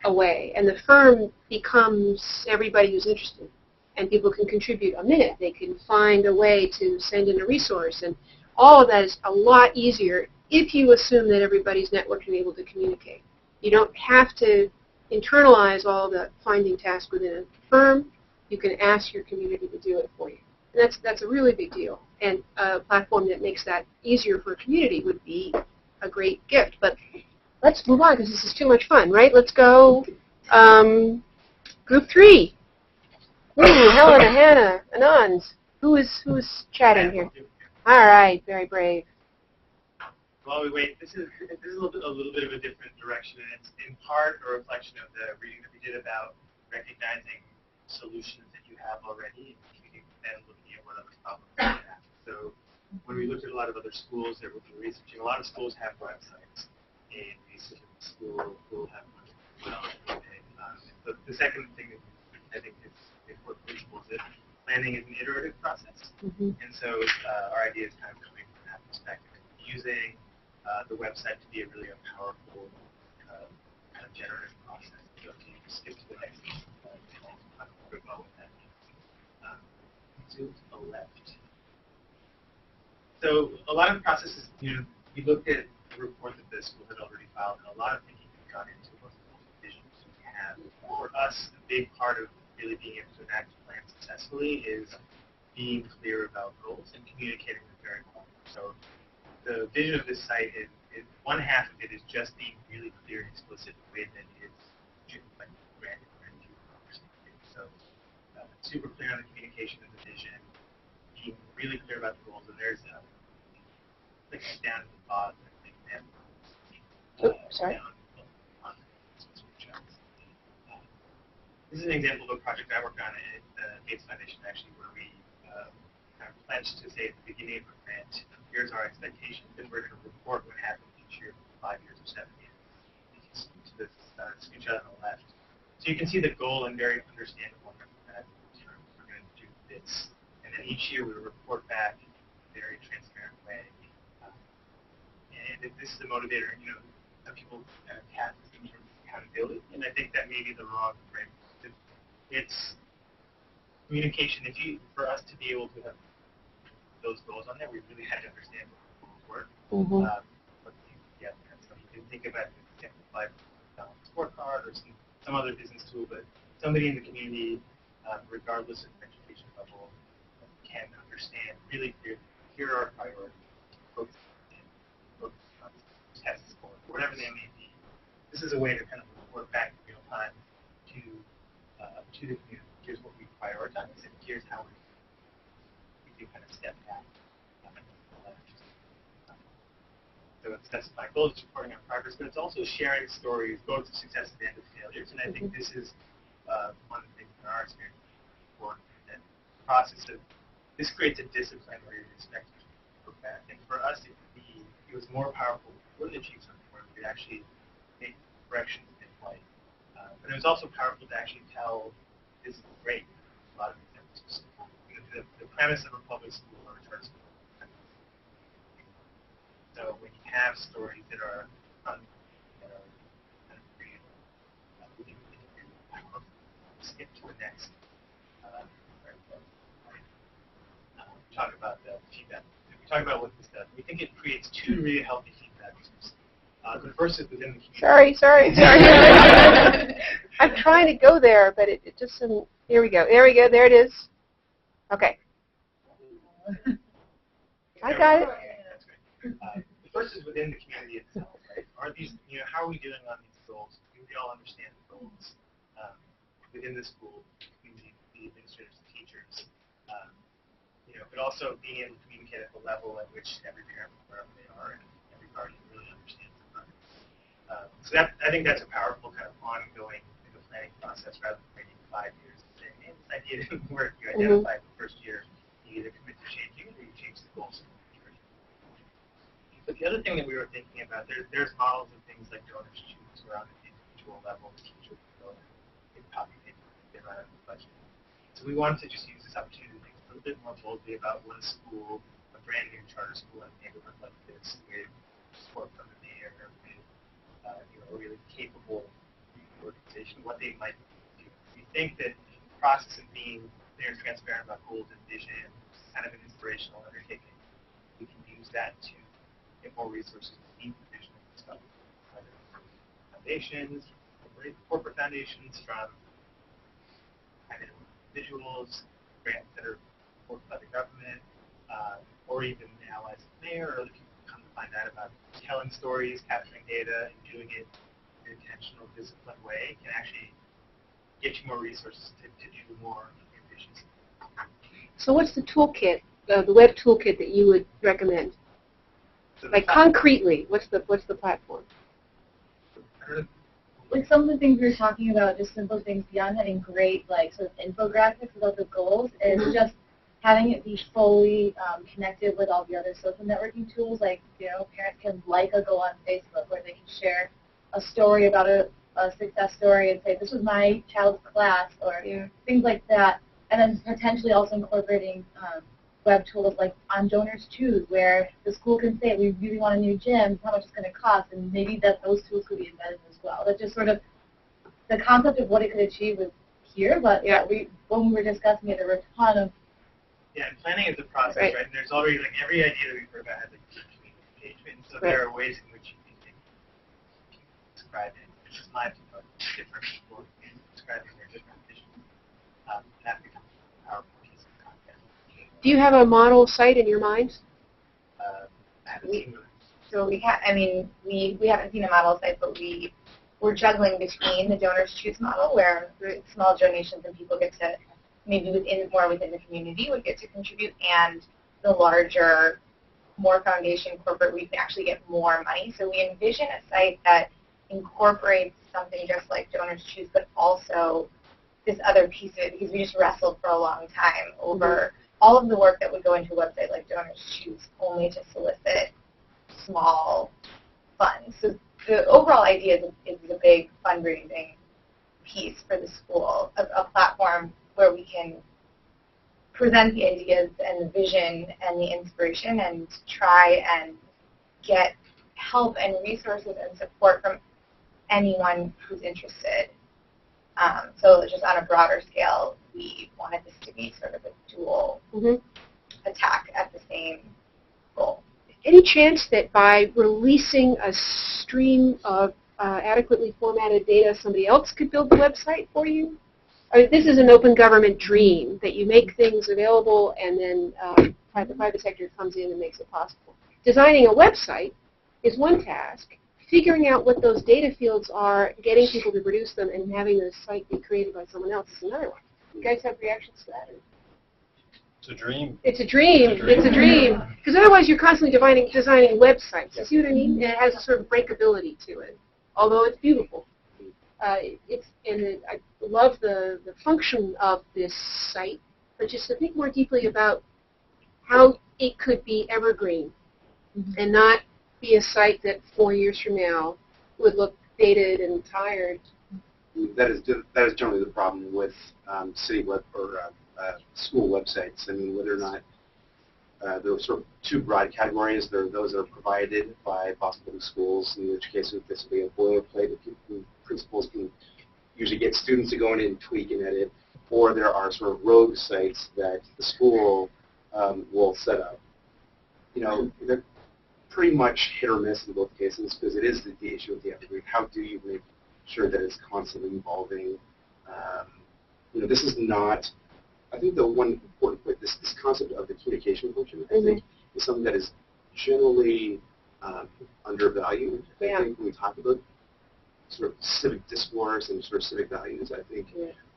away, and the firm becomes everybody who's interested, and people can contribute a minute. They can find a way to send in a resource, and all of that is a lot easier if you assume that everybody's networked and able to communicate. You don't have to internalize all the finding tasks within a firm. You can ask your community to do it for you. And that's a really big deal. And a platform that makes that easier for a community would be a great gift. But let's move on because this is too much fun, right? Let's go group 3. Ooh, Helena, Hannah, Anand. Who is chatting here? All right, very brave. While we wait, this is a little bit of a different direction, and it's in part a reflection of the reading that we did about recognizing solutions that you have already and looking at what other problems you have. So when we looked at a lot of other schools that were researching, a lot of schools have websites, and we said the school will have one as well. But the second thing that I think is important for schools is planning is an iterative process, and so our idea is kind of coming from that perspective, using the website to be a really powerful kind of generative process. So if you skip to the next to the left. So a lot of processes, we looked at the report that the school had already filed, and a lot of thinking had gone into what visions we have. For us, a big part of really being able to enact a plan successfully is being clear about goals and communicating them very well. So the vision of this site is one half of it is just being really clear and explicit the way that it's branded. So super clear on the communication of the vision, being really clear about the goals, and there's like down at the bottom, an example. Down on this is an example of a project I worked on at the Gates Foundation, actually, where we kind of pledged to say at the beginning of a grant, here's our expectations, and we're going to report what happened each year for 5 years or 7 years. You can see to this screenshot on the left. So you can see the goal and very understandable. We're going to do this. And then each year we report back in a very transparent way. And this is a motivator, some people kind of have this term of accountability. And I think that may be the wrong frame. It's communication. For us to be able to have those goals on there, we really had to understand what the goals were. What the things together. So you can think about it as a scorecard or some other business tool, but somebody in the community, regardless of education level, can understand really clearly, here are our priorities, focus on tests or whatever they may be. This is a way to kind of report back in real time to the community. Here's what we prioritize, and here's how we can kind of step back talking about specifying goals, it's reporting on progress, but it's also sharing stories, both of success and the end of failures. And I think this is one of the things in our experience that the process of this creates a discipline where you're expected to look back. And for us, it was more powerful. We wouldn't achieve something where we could actually make corrections in flight. But it was also powerful to actually tell this is great. A lot of examples. The premise of a public school or a charter school. So when you have stories that are kind of real, we can skip to the next. Talk about the feedback. We talk about what this does. We think it creates two really healthy feedback loops. The first is within the community. Sorry. I'm trying to go there, but it just isn't. Here we go. There it is. Okay. I got it. That's great. The first is within the community itself. Right? Are these, how are we doing on these goals? Do we all understand the goals within the school, community, the administrators, the teachers? But also being able to communicate at the level at which every parent, wherever they are, and every guardian really understands the program. So I think that's a powerful kind of ongoing planning process rather than waiting 5 years and saying, hey, this idea didn't work. You identify the first year, you either commit to changing it or you change the goals. But the other thing that we were thinking about, there's models of things like donors choose where on an individual level, the teacher can go and copy paste their budget. So we wanted to just use this opportunity to think a little bit more boldly about what a school, a brand new charter school in a neighborhood like this, with support from the mayor, with a really capable organization, what they might do. We think that the process of being clear and transparent about goals and vision, kind of an inspirational undertaking, we can use that to get more resources to meet the vision of the stuff, whether from foundations, corporate foundations, from kind of individuals, grants that are supported by the government, or even allies of the mayor, or other people come to find out about telling stories, capturing data, and doing it in an intentional, disciplined way can actually get you more resources to do more ambitious. So what's the toolkit, the web toolkit that you would recommend? So like concretely, what's the platform? Like some of the things we were talking about, just simple things beyond having great sort of infographics about the goals, is just having it be fully connected with all the other social networking tools. Like parents can like a goal on Facebook, where they can share a story about a success story and say, this was my child's class, or things like that. And then potentially also incorporating web tools like on Donors Choose, where the school can say, we really want a new gym, how much it's going to cost, and maybe those tools could be embedded as well. That's just sort of the concept of what it could achieve was here, but when we were discussing it, there were a ton of... Yeah, and planning is a process, right? And there's already, every idea that we've heard about has community engagement, so there are ways in which you can describe it. It's just my opinion, but different people describing their different visions. That becomes a powerful piece of content. Do you have a model site in your mind? So we haven't seen a model site, but we're juggling between the Donors Choose model, where small donations and people get to maybe more within the community would get to contribute, and the larger, more foundation corporate, we can actually get more money. So we envision a site that incorporates something just like Donors Choose, but also this other piece of it, because we just wrestled for a long time over all of the work that would go into a website like Donors Choose only to solicit small funds. So the overall idea is a big fundraising piece for the school, a platform where we can present the ideas and the vision and the inspiration and try and get help and resources and support from anyone who's interested. So just on a broader scale, we wanted this to be sort of a dual attack at the same goal. Any chance that by releasing a stream of adequately formatted data, somebody else could build the website for you? I mean, this is an open government dream, that you make things available and then the private sector comes in and makes it possible. Designing a website is one task. Figuring out what those data fields are, getting people to produce them, and having the site be created by someone else is another one. You guys have reactions to that? It's a dream. It's a dream. It's a dream. Because otherwise you're constantly designing websites. You see what I mean? And it has a sort of breakability to it, although it's beautiful. I love the function of this site, but just to think more deeply about how it could be evergreen and not be a site that 4 years from now would look dated and tired. That is generally the problem with city web or school websites. I mean, whether or not there are sort of two broad categories. There are those that are provided by Boston Public Schools, in which case this will be a boilerplate that principals can usually get students to go in and tweak and edit, or there are sort of rogue sites that the school will set up. You know, they're pretty much hit or miss in both cases because it is the issue of the evergreen. How do you make sure that it's constantly evolving? You know, this is not. I think the one important point, this concept of the communication function, I think, is something that is generally undervalued. I think when we talk about sort of civic discourse and sort of civic values, I think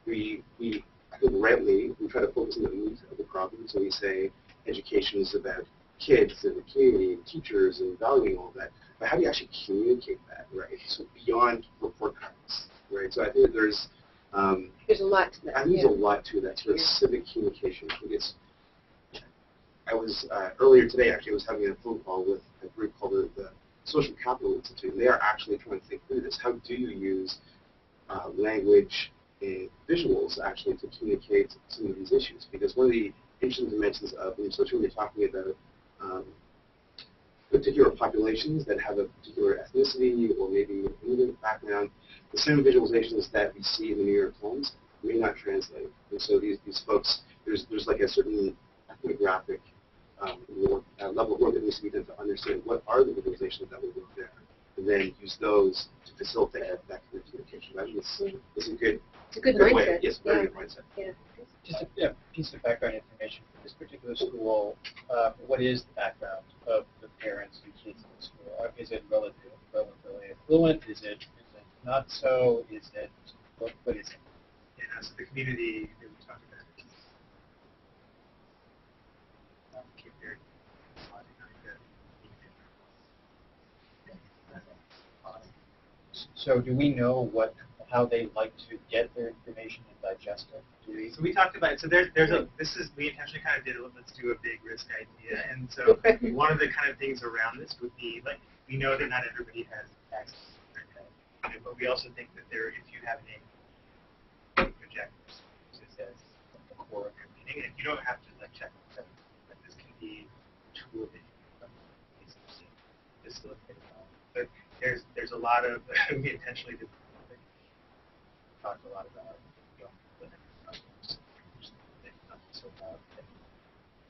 I think rightly, we try to focus on the root of the problem. So we say education is about kids and the community and teachers and valuing all that. But how do you actually communicate that, right? So beyond report cards, right? So I think there's a lot to that. I think there's a lot to that sort of civic communication. I was earlier today actually I was having a phone call with a group called the Social Capital Institute, and they are actually trying to think through this. How do you use language and visuals actually to communicate some of these issues? Because one of the interesting dimensions of, especially when you're talking about particular populations that have a particular ethnicity or maybe an immigrant background, the same visualizations that we see in the New York Times may not translate. And so these folks, there's like a certain ethnographic level of work that needs to be done to understand what are the visualizations that would work there, and then use those to facilitate that kind of communication. I think it's a good mindset. way. Yes, very good mindset. Yeah. Just a piece of background information for this particular school. What is the background of the parents and kids in the school? Is it relatively affluent? Is it not so? Is it what is it? Yeah, so the community that we talked about is very So do we know how they like to get their information and digest it? So we talked about it. So we intentionally kind of did let's do a big risk idea. And so one of the kind of things around this would be, like, we know that not everybody has access to the internet, but we also think that if you have an projectors, this is the core of your meeting, and you don't have to check it, but this can be a tool that you can facilitate. But there's a lot of we intentionally did talked a lot about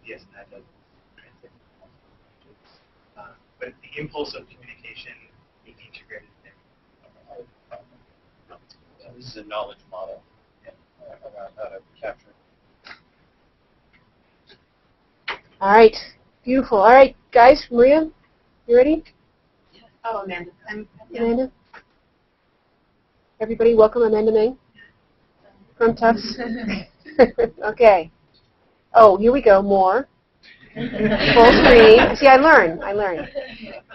yes, and that doesn't translate to multiple languages. But the impulse of communication being integrated in So this is a knowledge model around how to capture it. All right. Beautiful. All right, guys. Maria, you ready? Oh, Amanda. Amanda? Everybody, welcome Amanda May from Tufts. Okay. Oh, here we go. More. Full screen. See, I learn.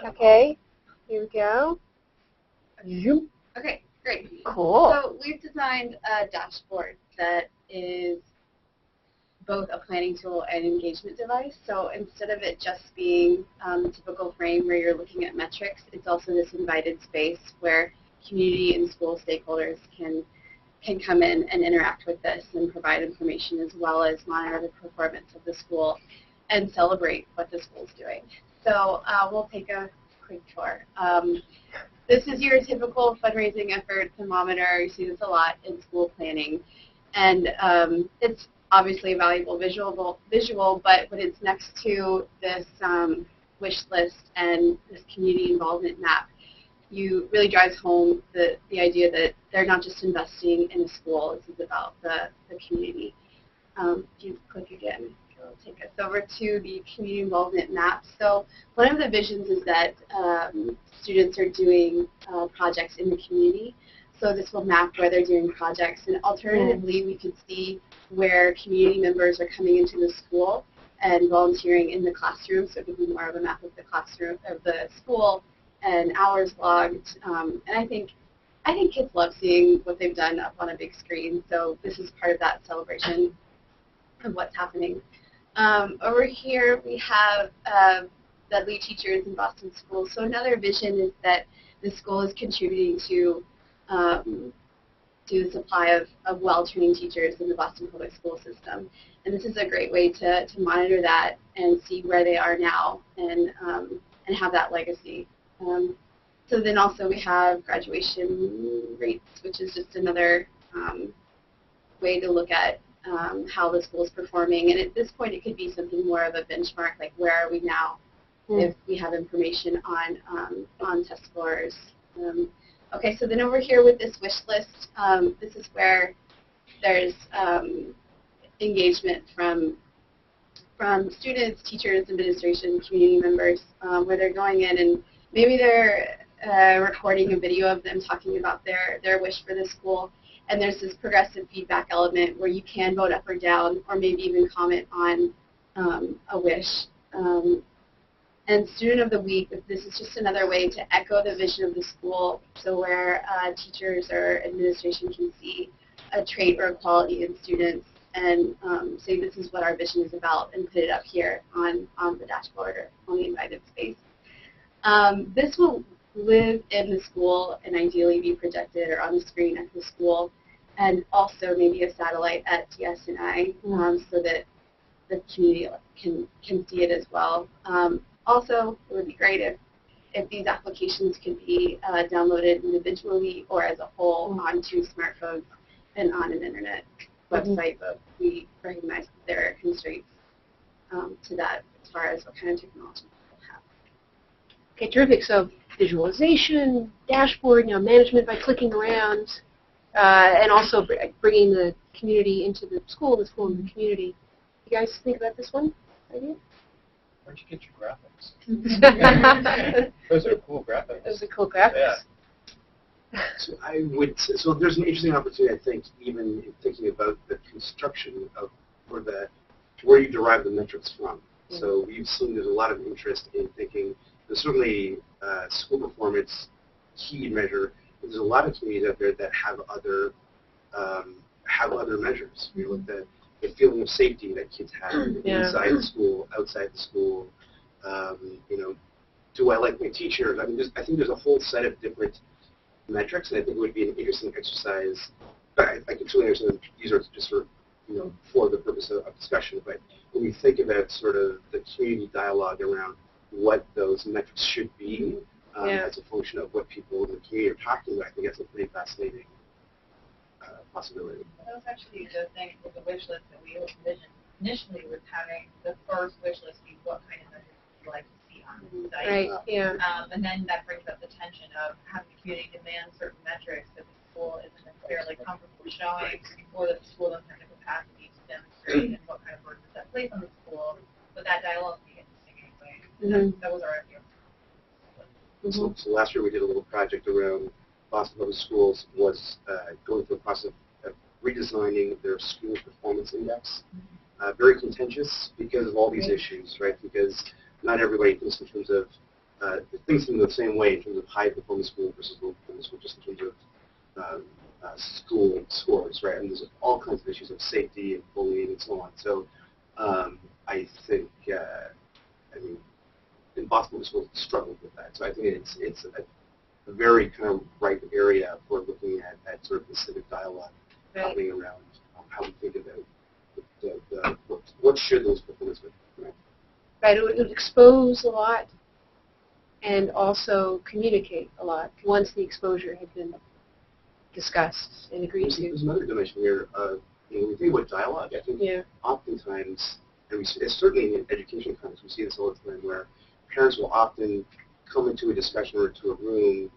Okay. Here we go. Zoom. Okay, great. Cool. So we've designed a dashboard that is both a planning tool and engagement device. So instead of it just being a typical frame where you're looking at metrics, it's also this invited space where community and school stakeholders can come in and interact with this and provide information as well as monitor the performance of the school and celebrate what the school's doing. So we'll take a quick tour. This is your typical fundraising effort thermometer. You see this a lot in school planning. And it's obviously a valuable visual, but when it's next to this wish list and this community involvement map, you really drives home the idea that they're not just investing in a school. This is about the community. If you click again, it'll take us over to the community involvement map. So one of the visions is that students are doing projects in the community. So this will map where they're doing projects. And alternatively, we could see where community members are coming into the school and volunteering in the classroom. So it could be more of a map of the classroom, of the school, and hours logged. And I think kids love seeing what they've done up on a big screen. So this is part of that celebration of what's happening. Over here, we have the lead teachers in Boston schools. So another vision is that the school is contributing to the supply of well-trained teachers in the Boston public school system. And this is a great way to monitor that and see where they are now and have that legacy. So then also we have graduation rates, which is just another way to look at how the school is performing. And at this point, it could be something more of a benchmark, like where are we now if we have information on test scores. Okay, so then over here with this wish list, this is where there's engagement from students, teachers, administration, community members, where they're going in and maybe they're recording a video of them talking about their wish for the school. And there's this progressive feedback element where you can vote up or down or maybe even comment on a wish. And Student of the Week, this is just another way to echo the vision of the school, so where teachers or administration can see a trait or a quality in students and say this is what our vision is about and put it up here on the dashboard or on the invited space. This will live in the school and ideally be projected or on the screen at the school, and also maybe a satellite at TS&I so that the community can see it as well. Also, it would be great if these applications could be downloaded individually or as a whole onto smartphones and on an internet website, but we recognize that there are constraints to that as far as what kind of technology people have. Okay, terrific. So visualization, dashboard, management by clicking around, and also bringing the community into the school into the community. You guys think about this one idea? Where'd you get your graphics? Those are cool graphics. Those are cool graphics. Yeah. So there's an interesting opportunity, I think, even in thinking about the construction of, or where you derive the metrics from. So we've seen there's a lot of interest in thinking, there's certainly school performance key measure. There's a lot of communities out there that have other measures. The feeling of safety that kids have inside the school, outside the school. Do I like my teachers? I mean, I think there's a whole set of different metrics, and I think it would be an interesting exercise. But I can truly understand these are just for the purpose of discussion. But when we think about sort of the community dialogue around what those metrics should be as a function of what people in the community are talking about, I think that's a pretty fascinating possibility. That was actually the thing with the wish list that we envisioned initially, was having the first wish list be what kind of measures you'd like to see on the site. Right, yeah. And then that brings up the tension of having the community demand certain metrics that the school isn't necessarily comfortable showing, or that the school doesn't have the capacity to demonstrate, and what kind of burden does that place on the school. But that dialogue would be interesting anyway. That was our idea. So last year we did a little project around Boston Public Schools, was going through a process of redesigning their school performance index. Very contentious because of all these issues, right? Because not everybody thinks in terms of thinks in the same way in terms of high performance school versus low performance school, just in terms of school scores, right? And there's all kinds of issues of safety and bullying and so on. So I think, in Boston Public Schools struggled with that. So I think it's a very kind of ripe area for looking at sort of the civic dialogue happening around how we think about what should those performance be, right? Right, it would expose a lot and also communicate a lot once the exposure had been discussed and agreed to. There's another dimension here. When we think about dialogue, I think oftentimes, and it's certainly in education context, we see this all the time, where parents will often come into a discussion or to a room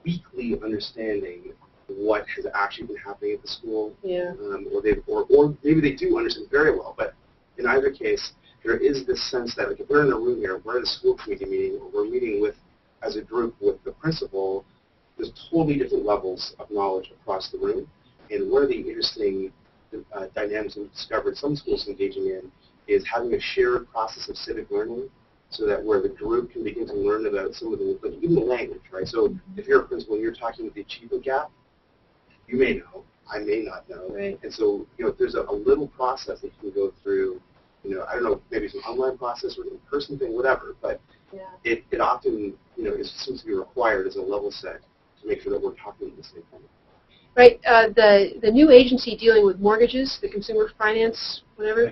weakly understanding what has actually been happening at the school, or maybe they do understand very well, but in either case, there is this sense that, like, if we're in a room here, we're in a school committee meeting, or we're meeting with, as a group, with the principal, there's totally different levels of knowledge across the room. And one of the interesting dynamics we've discovered some schools engaging in is having a shared process of civic learning, so that where the group can begin to learn about some of the, like even the language, right? So if you're a principal and you're talking about the achievement gap, you may know, I may not know. Right. And so, there's a little process that you can go through, I don't know, maybe it's an online process or an in-person thing, whatever, but it often, it seems to be required as a level set to make sure that we're talking the same thing. Right. The new agency dealing with mortgages, the consumer finance, whatever,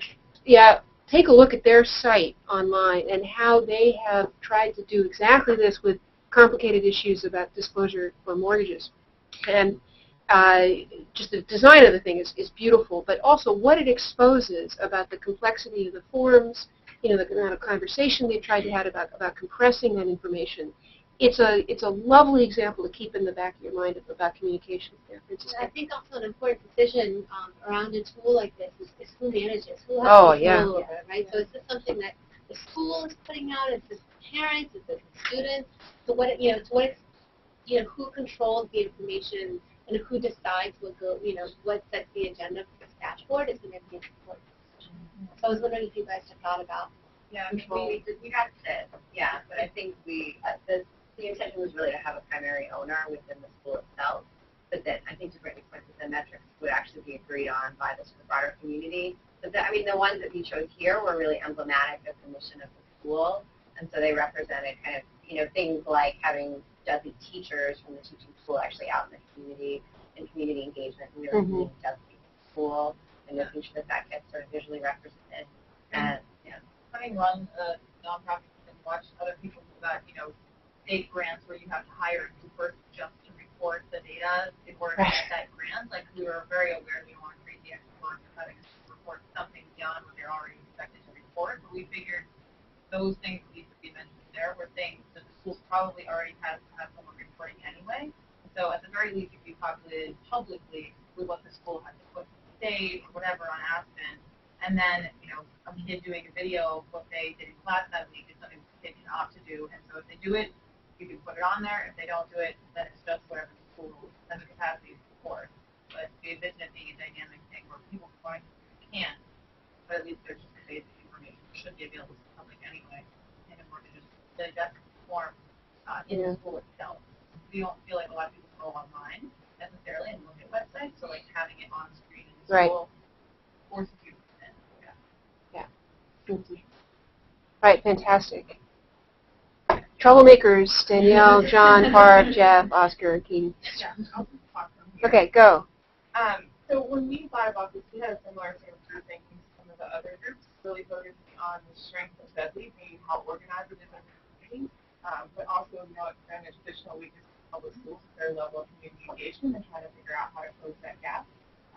take a look at their site online and how they have tried to do exactly this with complicated issues about disclosure for mortgages. And just the design of the thing is beautiful, but also what it exposes about the complexity of the forms, the amount of conversation they tried to have about compressing that information. It's a lovely example to keep in the back of your mind about communication. I think also an important decision around a tool like this is who manages, who has control over it, right? So is this something that the school is putting out? Is this parents? Is this students? So what, who controls the information and who decides what sets the agenda for this dashboard is going to be an important decision. So I was wondering if you guys have thought about we got to, but I think the intention was really to have a primary owner within the school itself, but then I think to Brittany's point, the metrics would actually be agreed on by the broader community. But the ones that we chose here were really emblematic of the mission of the school, and so they represented kind of, things like having dozen teachers from the teaching school actually out in the community and community engagement, and we were meeting dozen people in the school and making sure that gets sort of visually represented. And having run a nonprofit and watched other people do that, state grants where you have to hire a new person just to report the data in order to get that grant. Like, we were very aware we don't want to create the extra work of having to report something beyond what they're already expected to report. But we figured those things need to be mentioned there were things that the schools probably already have someone reporting anyway. So at the very least, if you populated publicly with what the school had to put to state or whatever on Aspen, and then, a kid doing a video of what they did in class that week is something the kid can opt to do. And so if they do it, you can put it on there. If they don't do it, then it's just whatever the school has the capacity to support. But we envision it being a dynamic thing where people can, but at least there's just basic information that should be available to the public anyway, in a more just digestible form in the school itself. We don't feel like a lot of people go online necessarily and look at websites, so like having it on screen in the school forces you to put in. Right, fantastic. Troublemakers, Danielle, John, Barb, Jeff, Oscar, Keaton. Okay, go. So when we thought about this, we had a similar sort of grouping to some of the other groups, really focusing on the strength of Dudley, being how organized it is in the community, but also expanding the traditional weaknesses of public schools with their level of community engagement and trying to figure out how to close that gap.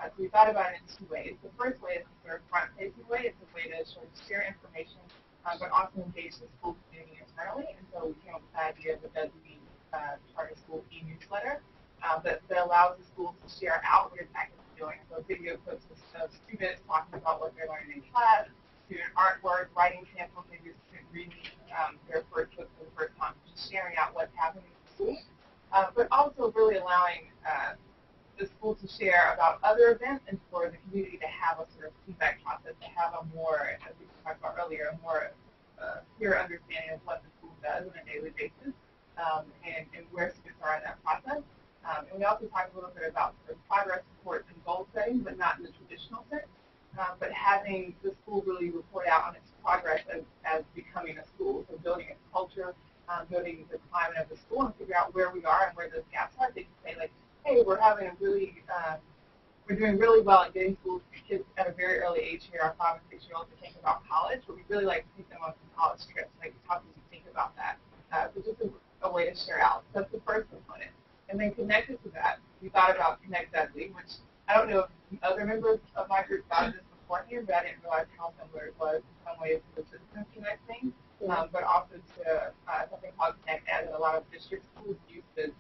So we thought about it in two ways. The first way is a sort of front-facing way. It's a way to sort of share information, but also engage the school community internally. And so we came up with the idea of the Dudley Charter School e-newsletter that allows the schools to share out what it's actively doing. So video clips of students talking about what they're learning in class, student artwork, writing samples, maybe a student reading their first book for the first time, just sharing out what's happening in the school. But also really allowing the school to share about other events and for the community to have a sort of feedback process, to have a more, as we talked about earlier, a more clear understanding of what the school does on a daily basis and where students are in that process. And we also talked a little bit about sort of progress support and goal setting, but not in the traditional sense, but having the school really report out on its progress as becoming a school, so building its culture, building the climate of the school, and figure out where we are and where those gaps are. They can say, like, hey, we're doing really well at getting schools kids at a very early age here, our 5 and 6-year-olds, to think about college, but we really like to take them on some college trips. Like, how do you think about that? So just a way to share out. That's the first component. And then connected to that, we thought about Connect Dudley, which I don't know if other members of my group thought of this beforehand, but I didn't realize how similar it was in some ways to the Citizens Connect thing, but also to something called Connect Ed that a lot of district schools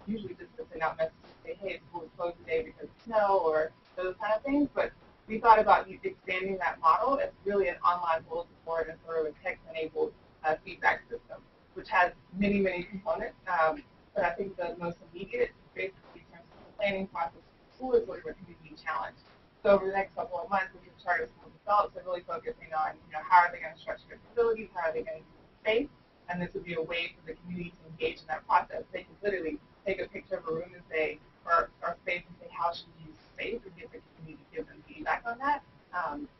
usually just to send out messages to say, hey, school is closed today because of snow or those kind of things. But we thought about expanding that model as really an online bulletin board and sort of a text-enabled feedback system, which has many, many components. But I think the most immediate, basically in terms of the planning process for the school is what we're community challenged. So over the next couple of months, we've charted school adults are really focusing on, how are they going to structure their facilities, how are they going to use space, and this would be a way for the community to engage in that process. They can literally take a picture of a room and say, or space and say, how should we use space, and get the community to give them feedback on that.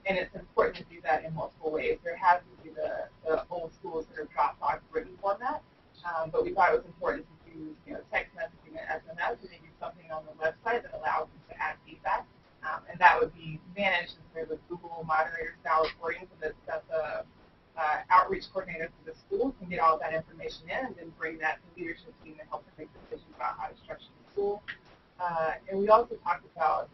And it's important to do that in multiple ways. There has to be the old schools that are Dropbox written format, but we thought it was important to use, text messaging and SMS, and maybe something on the website that allows them to add feedback. And that would be managed through the Google moderator style reporting, so that the outreach coordinator for the school can get all of that information in and then bring that to the leadership team to help them make decisions about how to structure the school. And we also talked about,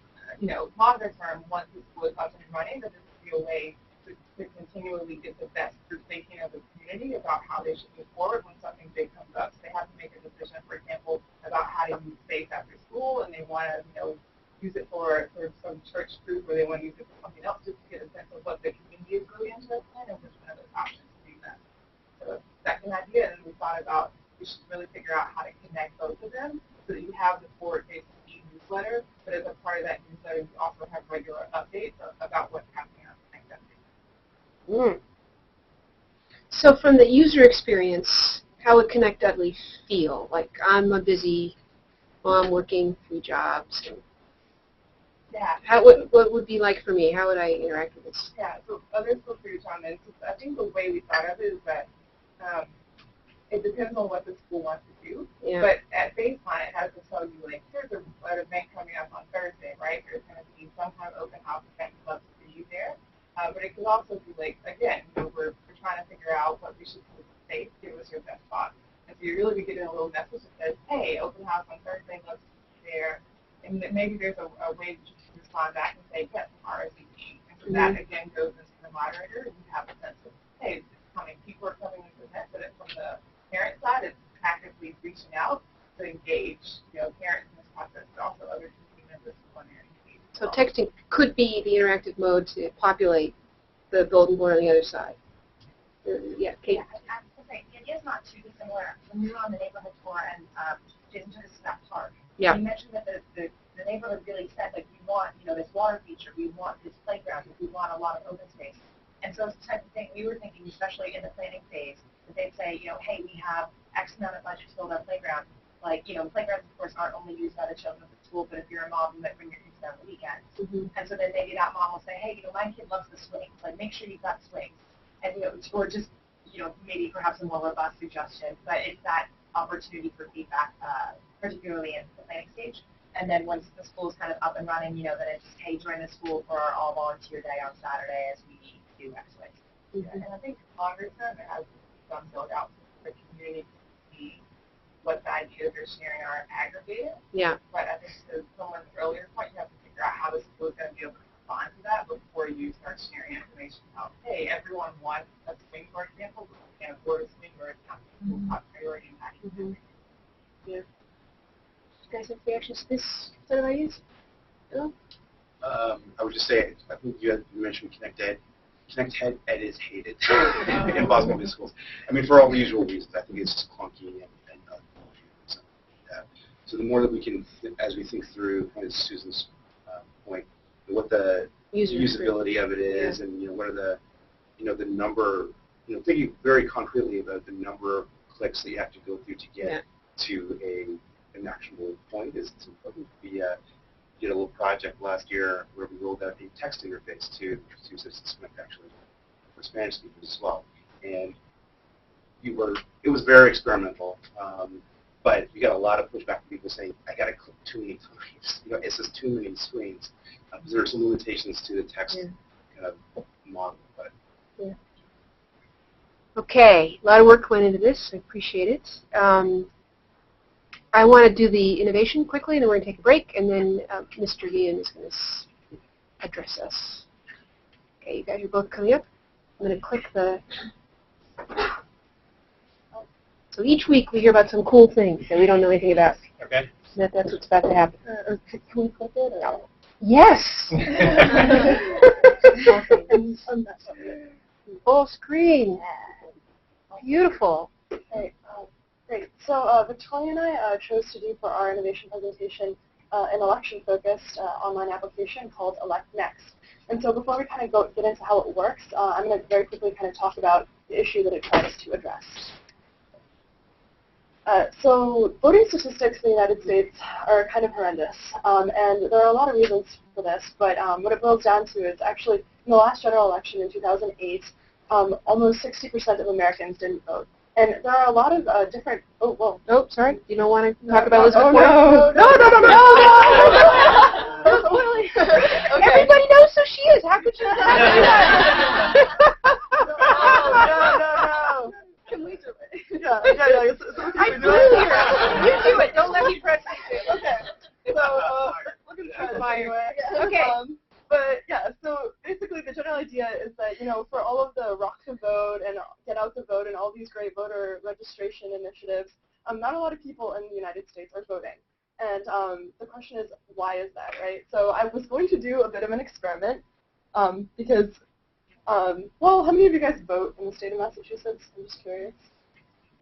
longer term, once the school is up and running, that this would be a way to continually get the best through thinking of the community about how they should move forward when something big comes up. So they have to make a decision, for example, about how to use space after school, and they want to, use it for some church group, or they want to use it for something else, just to get a sense of what the community is really interested in and which one of those options to do that. So second idea, and we thought about we should really figure out how to connect both of them so that you have the forward-facing newsletter, but as a part of that newsletter, you also have regular updates about what's happening on the next update. So from the user experience, how would Connect Dudley feel? Like, I'm a busy mom working 3 jobs. Yeah. What would be like for me? How would I interact with this? Yeah, so others feel free to chime in. I think the way we thought of it is that it depends on what the school wants to do. Yeah. But at baseline, it has to tell you, like, here's an event coming up on Thursday, right? There's going to be some kind of open house event club for you there. But it could also be like, again, we're trying to figure out what we should do with the space. Give us your best thoughts. And so you really be getting a little message that says, hey, open house on Thursday, let's be there. And maybe there's a way that you can respond back and say, yes, RSVP. And so that, again, goes into the moderator, and you have a sense of, hey, it's coming. People are coming to this event, but from the parent side, it's actively reaching out to engage, parents in this process, but also other community members who want to engage. So texting could be the interactive mode to populate the bulletin board on the other side. Yeah, Kate? Yeah, I was going to say, the idea is not too dissimilar. When we were on the neighborhood tour and Jason took us to that park, yeah. You mentioned that the neighborhood really said, like, we want, this water feature, we want this playground, we want a lot of open space. And so it's the type of thing we were thinking, especially in the planning phase, that they'd say, hey, we have X amount of budget to build our playground. Like, playgrounds, of course, aren't only used by the children at the school, but if you're a mom, you might bring your kids down the weekends. And so then maybe that mom will say, hey, my kid loves the swings. Like, make sure you've got swings. And, or just, maybe perhaps a more robust suggestion. But it's that opportunity for feedback, particularly in the planning stage. And then once the school is kind of up and running, then it's, hey, join the school for our all-volunteer day on Saturday as we do X, Y, Z. And I think longer term, it has some build out for the community to see what the ideas they're sharing are aggregated. Yeah. But I think to someone's earlier point, you have to figure out how the school is going to be able to respond to that before you start sharing information about, hey, everyone wants a swing, for example, but we can't afford a swing, or it's not the school's top priority in that. Yeah. You guys have reactions to this set of ideas? No? I would just say, I think you mentioned Connect Ed. Connect Ed is hated in Boston Public Schools. I mean, for all the usual reasons. I think it's just clunky and something like that. So the more that we can, as we think through, kind of Susan's point, what the usability of it is, and what are the, the number, thinking very concretely about the number of clicks that you have to go through to get to an actionable point is important. We did a little project last year where we rolled out a text interface to assistants actually for Spanish speakers as well, and it was very experimental, but we got a lot of pushback from people saying, I got to click too many times. It's just too many screens. There are some limitations to the text kind of model, but. Yeah. Okay, a lot of work went into this. I appreciate it. I want to do the innovation quickly, and then we're going to take a break, and then Mr. Ian is going to address us. Okay, you guys are both coming up. I'm going to click the... So each week we hear about some cool things that we don't know anything about. Okay. That's what's about to happen. Can we click it? Or? Yes! Full screen. Beautiful. Hey, Great. So Victoria and I chose to do for our innovation presentation an election-focused online application called Elect Next. And so before we kind of get into how it works, I'm going to very quickly kind of talk about the issue that it tries to address. So voting statistics in the United States are kind of horrendous, and there are a lot of reasons for this, but what it boils down to is actually in the last general election in 2008, almost 60% of Americans didn't vote. And there are a lot of different, sorry, you don't want to talk about Elizabeth Warren? No. Everybody knows who she is. How could you not do that? No. Can we do it? Yeah. I do it. You do it. Don't let me press you. Okay. So, we're going to try this anyway. Okay. But yeah, so basically the general idea is that, for all of the Rock to Vote and Get Out to Vote and all these great voter registration initiatives, not a lot of people in the United States are voting. And the question is, why is that, right? So I was going to do a bit of an experiment because, how many of you guys vote in the state of Massachusetts? I'm just curious.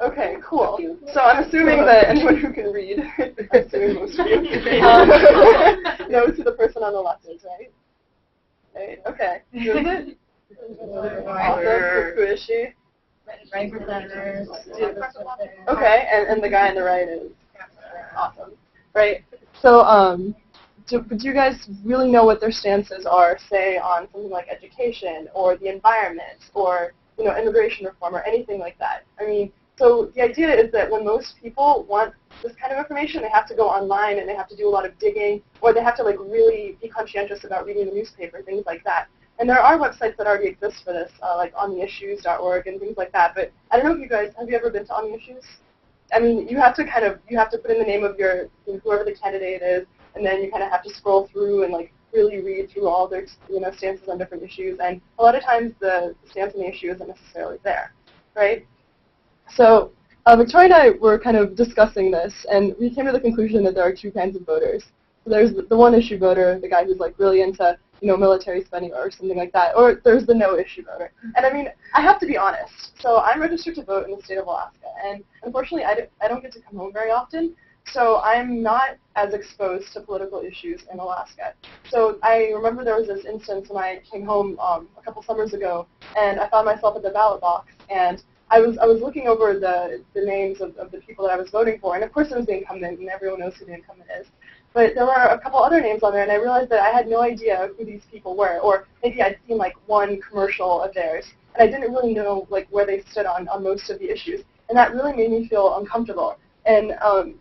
Okay, cool. So I'm assuming that anyone who can read, I'm assuming most of you, knows who the person on the left is, right? Right? Okay. Who is it? Awesome. Who is she? Right for senators. Okay, and the guy on the right is awesome. Right. So, do you guys really know what their stances are, say, on something like education or the environment or immigration reform or anything like that? I mean, so the idea is that when most people want this kind of information, they have to go online and they have to do a lot of digging, or they have to really be conscientious about reading the newspaper, things like that. And there are websites that already exist for this, like ontheissues.org and things like that. But I don't know if you guys, have you ever been to On the Issues? I mean, you have to put in the name of your, whoever the candidate is, and then you kind of have to scroll through and really read through all their, stances on different issues. And a lot of times the stance on the issue isn't necessarily there, right? So Victoria and I were kind of discussing this, and we came to the conclusion that there are two kinds of voters. So there's the one-issue voter, the guy who's really into military spending or something like that, or there's the no-issue voter. And I mean, I have to be honest. So I'm registered to vote in the state of Alaska, and unfortunately I don't get to come home very often, so I'm not as exposed to political issues in Alaska. So I remember there was this instance when I came home a couple summers ago, and I found myself at the ballot box, and I was looking over the names of the people that I was voting for, and of course it was the incumbent, and everyone knows who the incumbent is. But there were a couple other names on there, and I realized that I had no idea who these people were, or maybe I'd seen one commercial of theirs, and I didn't really know where they stood on most of the issues, and that really made me feel uncomfortable. And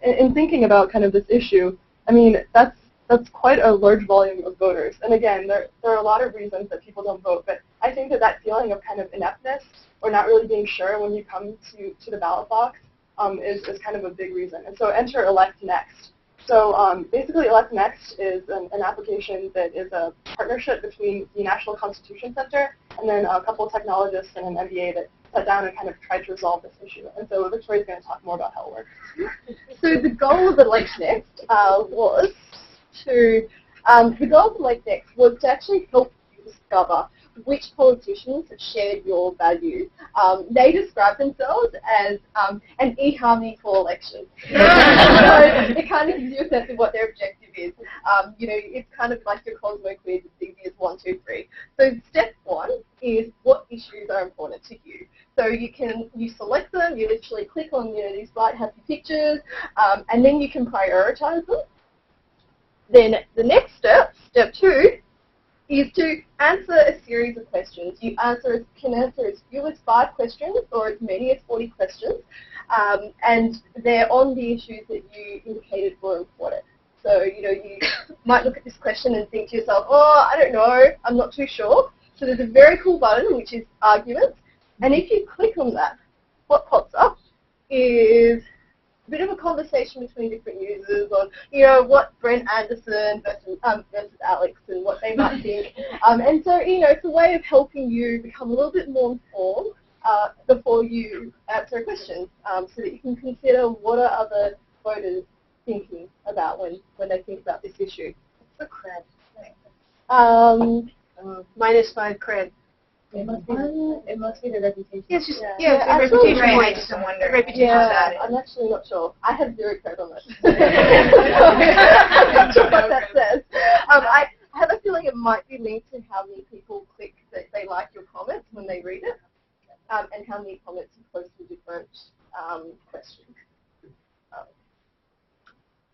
in thinking about kind of this issue, I mean that's quite a large volume of voters. And again, there are a lot of reasons that people don't vote, but I think that feeling of kind of ineptness or not really being sure when you come to the ballot box is kind of a big reason. And so enter Elect Next. So basically Elect Next is an application that is a partnership between the National Constitution Center and then a couple of technologists and an MBA that sat down and kind of tried to resolve this issue. And so Victoria's going to talk more about how it works. So the goal of Elect Next was to actually help you discover which politicians have shared your values. They describe themselves as an eHarmony for election. So it kind of gives you a sense of what their objective is. It's kind of like your Cosmo quiz, it's easy as 1, 2, 3. So step 1 is what issues are important to you. So you select them, you literally click on these bright happy pictures, and then you can prioritize them. Then the next step, step 2, is to answer a series of questions. You can answer as few as 5 questions or as many as 40 questions, and they're on the issues that you indicated were important. So, you might look at this question and think to yourself, oh, I don't know, I'm not too sure. So there's a very cool button, which is Arguments, and if you click on that, what pops up is a bit of a conversation between different users on, what Brent Anderson versus Alex and what they might think. And so, it's a way of helping you become a little bit more informed before you answer a question, so that you can consider what are other voters thinking about when they think about this issue. What's the cred? -5 cred. It must be the reputation. It's just, Yeah, the actually, reputation right, points. I just am wondering. Reputation Yeah, points. I'm actually not sure. I have zero credit on that. I'm not sure what that says. I have a feeling it might be linked to how many people click that they like your comments when they read it, and how many comments you post with different questions.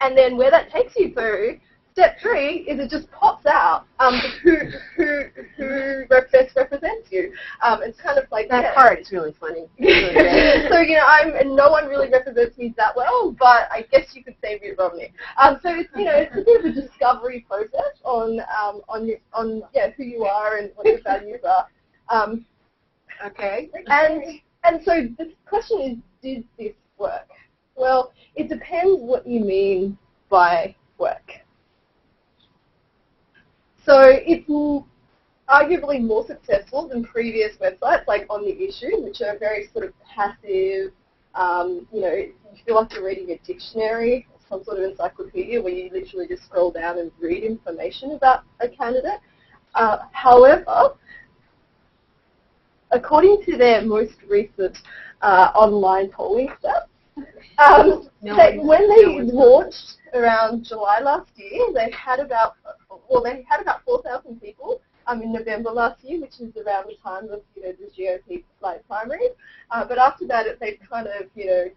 And then where that takes you through, step 3 is it just pops out who best represents you. It's kind of like That part is really funny. So no one really represents me that well, but I guess you could say Mitt Romney. So it's it's a bit of a discovery process on who you are and what your values are. Okay. And so the question is, did this work? Well, it depends what you mean by work. So it's arguably more successful than previous websites like On the Issue, which are very sort of passive. You feel like you're reading a dictionary or some sort of encyclopedia where you literally just scroll down and read information about a candidate. However, according to their most recent online polling stats, when they launched around July last year, they had about 4,000 people in November last year, which is around the time of the GOP primaries. But after that, they've kind of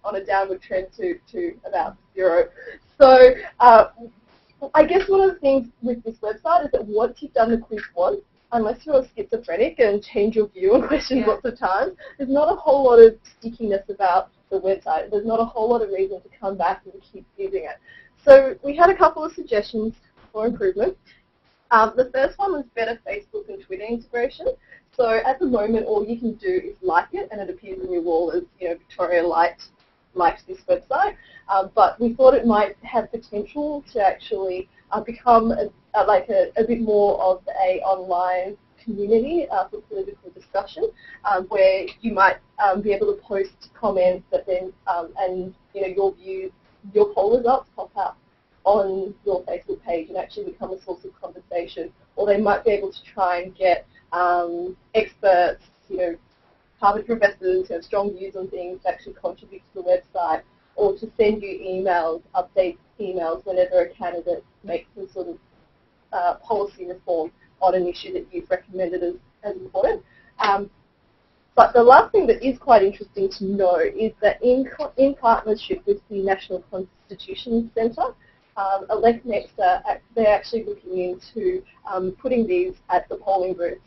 on a downward trend to about 0. So I guess one of the things with this website is that once you've done the quiz once, unless you're schizophrenic and change your view on questions lots of times, there's not a whole lot of stickiness about the website. There's not a whole lot of reason to come back and keep using it. So we had a couple of suggestions for improvement. The first one was better Facebook and Twitter integration. So at the moment, all you can do is like it, and it appears on your wall as Victoria liked this website. But we thought it might have potential to actually become a bit more of a online community for political discussion, where you might be able to post comments that then and your views, your poll results pop up on your Facebook page and actually become a source of conversation. Or they might be able to try and get experts, Harvard professors who have strong views on things to actually contribute to the website, or to send you emails, update emails whenever a candidate makes some sort of policy reform on an issue that you've recommended as important. But the last thing that is quite interesting to know is that in partnership with the National Constitution Centre, ElectNext, they're actually looking into putting these at the polling booths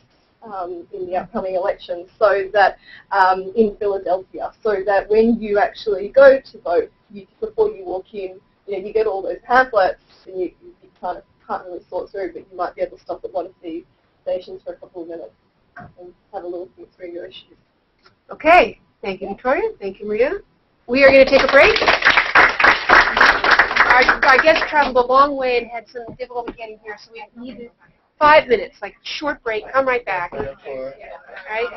in the upcoming elections, so that in Philadelphia, so that when you actually go to vote, before you walk in, you get all those pamphlets, and you kind of can't really sort through, but you might be able to stop at one of these stations for a couple of minutes and have a little think through your issues. Okay. Thank you, Victoria. Thank you, Maria. We are going to take a break. Our guest traveled a long way and had some difficulty getting here, so we need 5 minutes, like short break. Come right back. All right?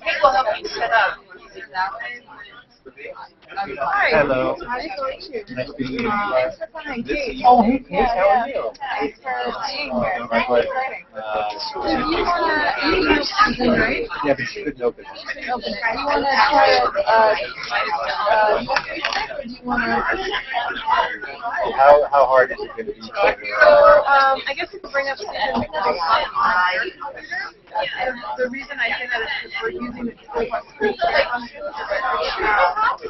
People help you set up. Hello. Nice to meet you. Nice to meet you. Thanks for coming, Kate. Oh, hey, Kate. How are you? Thanks for being Oh, here. no, my pleasure. You have something, right? Yeah, but you couldn't open it. You want to try it, or do you want to? How hard is it going to be? So, I guess we could bring up Susan. The reason I say that is because we're using the tool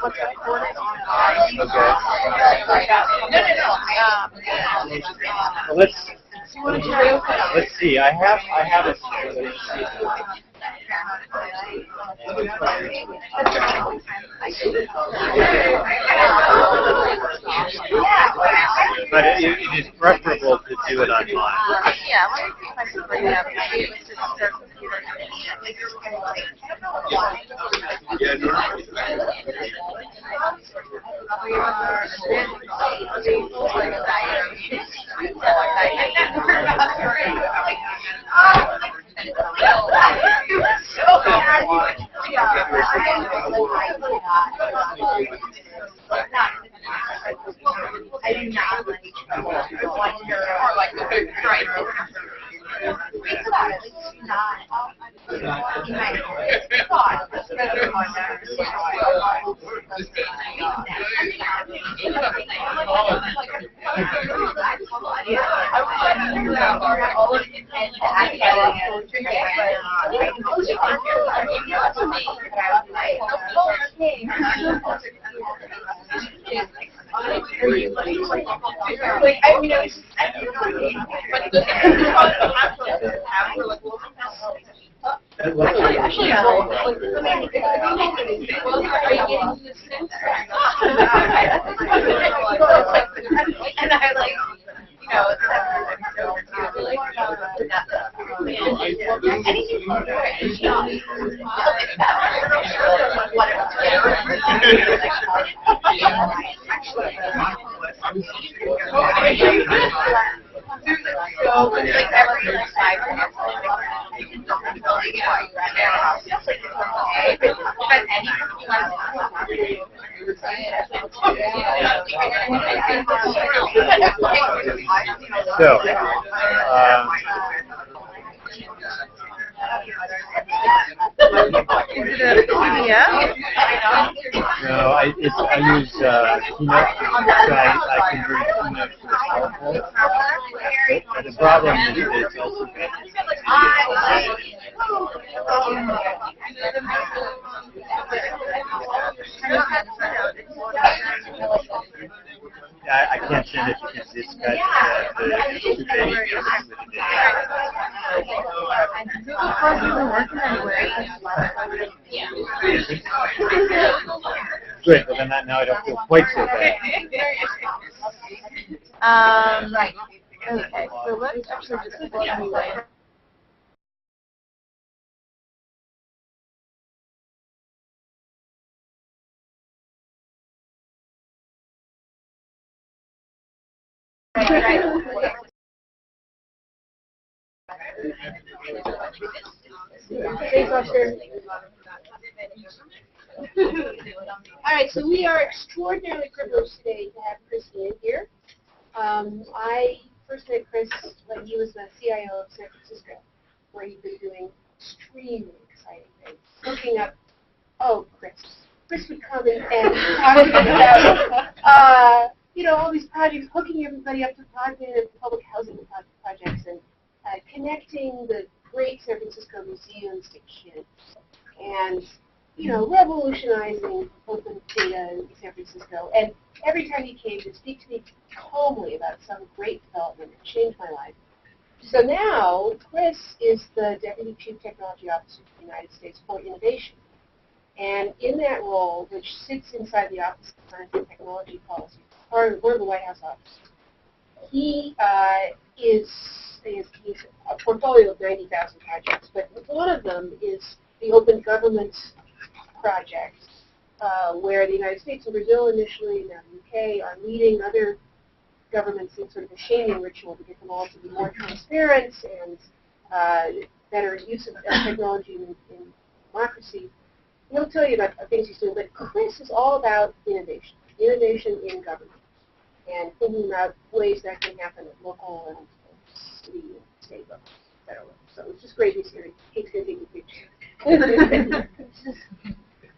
what's recorded online. Well, let's see. I have a. But it is preferable to do it online. Yeah, let me see if I can bring it up. Maybe it was just their computer. We are I do not like or like right. Think about it. It's not in my thought. Like, I mean, it's actually, and I like, you know, So, no, I use Keynote, so I convert Keynote to PowerPoint. But the problem is that it's also I can't send it because it's got the Great, well then now I don't feel quite so bad. Right. Okay, so let's actually just plug away. All right, so we are extraordinarily privileged today to have Chris in here. I first met Chris when he was the CIO of San Francisco, where he'd been doing extremely exciting things, hooking up. Oh, Chris would come in and talk about, you know, all these projects, hooking everybody up to broadband and public housing projects, and connecting the great San Francisco museums to kids, and you know, revolutionizing open data in San Francisco. And every time he came to speak to me calmly about some great development that changed my life. So now, Chris is the Deputy Chief Technology Officer for the United States for Innovation. And in that role, which sits inside the Office of Science and Technology Policy, or we're the White House office, he is a portfolio of 90,000 projects, but one of them is the Open Government Project, where the United States and Brazil initially, now the UK, are leading other governments in sort of a shaming ritual to get them all to be more transparent and better use of technology in democracy. He'll tell you about things he's doing, but Chris is all about innovation in government, and thinking about ways that can happen at local and city and state level, federal level. So it's just great he's here. He's going to take a picture.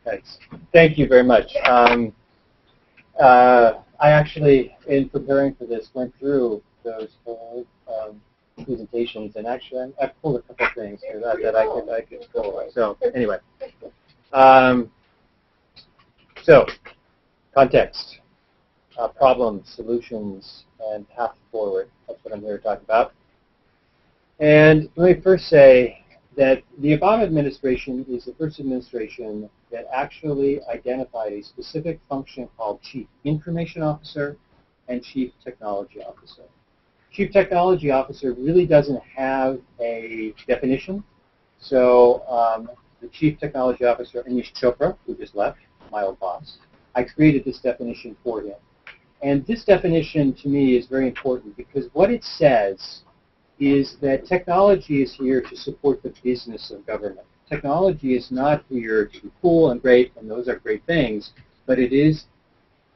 Thanks. Thank you very much. I actually, in preparing for this, went through those whole presentations, and actually I pulled a couple of things here that I could go over. So anyway, so context, problems, solutions, and path forward. That's what I'm here to talk about. And let me first say that the Obama administration is the first administration that actually identified a specific function called Chief Information Officer and Chief Technology Officer. Chief Technology Officer really doesn't have a definition. So the Chief Technology Officer, Anish Chopra, who just left, my old boss, I created this definition for him. And this definition to me is very important because what it says is that technology is here to support the business of government. Technology is not here to be cool and great, and those are great things, but it is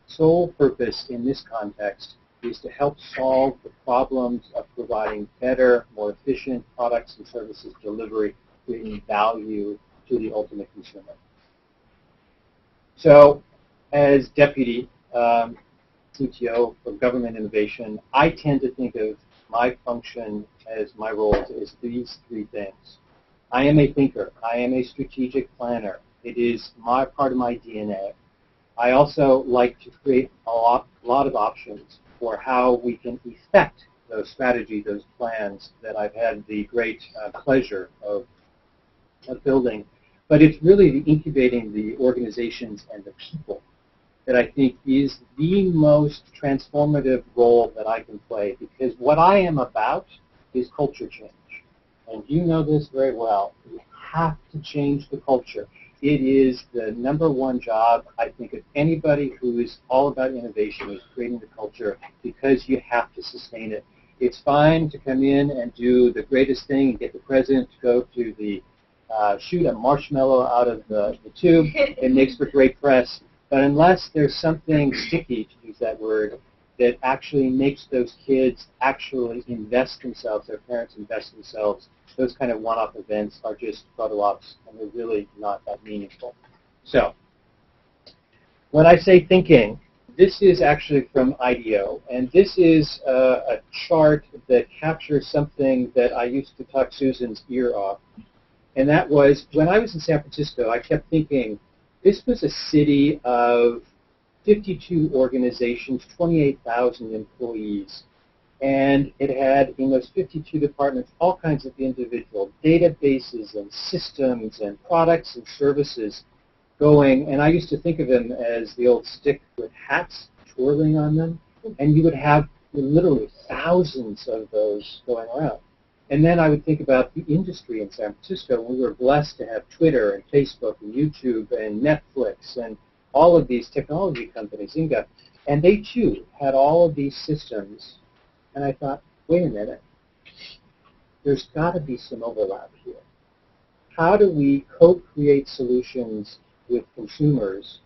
sole purpose in this context is to help solve the problems of providing better, more efficient products and services delivery, creating value to the ultimate consumer. So, as Deputy CTO for Government Innovation, I tend to think of my function as my role as these three things. I am a thinker. I am a strategic planner. It is part of my DNA. I also like to create a lot of options for how we can effect those strategies, those plans that I've had the great pleasure of building. But it's really the incubating the organizations and the people that I think is the most transformative role that I can play, because what I am about is culture change. And you know this very well. You have to change the culture. It is the #1 job, I think, of anybody who is all about innovation, is creating the culture, because you have to sustain it. It's fine to come in and do the greatest thing and get the president to go to the shoot a marshmallow out of the tube. It makes for great press. But unless there's something sticky, to use that word, that actually makes those kids actually invest themselves, their parents invest themselves, those kind of one-off events are just photo ops, and they're really not that meaningful. So, when I say thinking, this is actually from IDEO, and this is a chart that captures something that I used to talk Susan's ear off, and that was, when I was in San Francisco, I kept thinking, this was a city of 52 organizations, 28,000 employees. And it had, in those 52 departments, all kinds of individual databases and systems and products and services going. And I used to think of them as the old stick with hats twirling on them. And you would have literally thousands of those going around. And then I would think about the industry in San Francisco. We were blessed to have Twitter and Facebook and YouTube and Netflix and all of these technology companies, Inga, and they too had all of these systems. And I thought, wait a minute, there's got to be some overlap here. How do we co-create solutions with consumers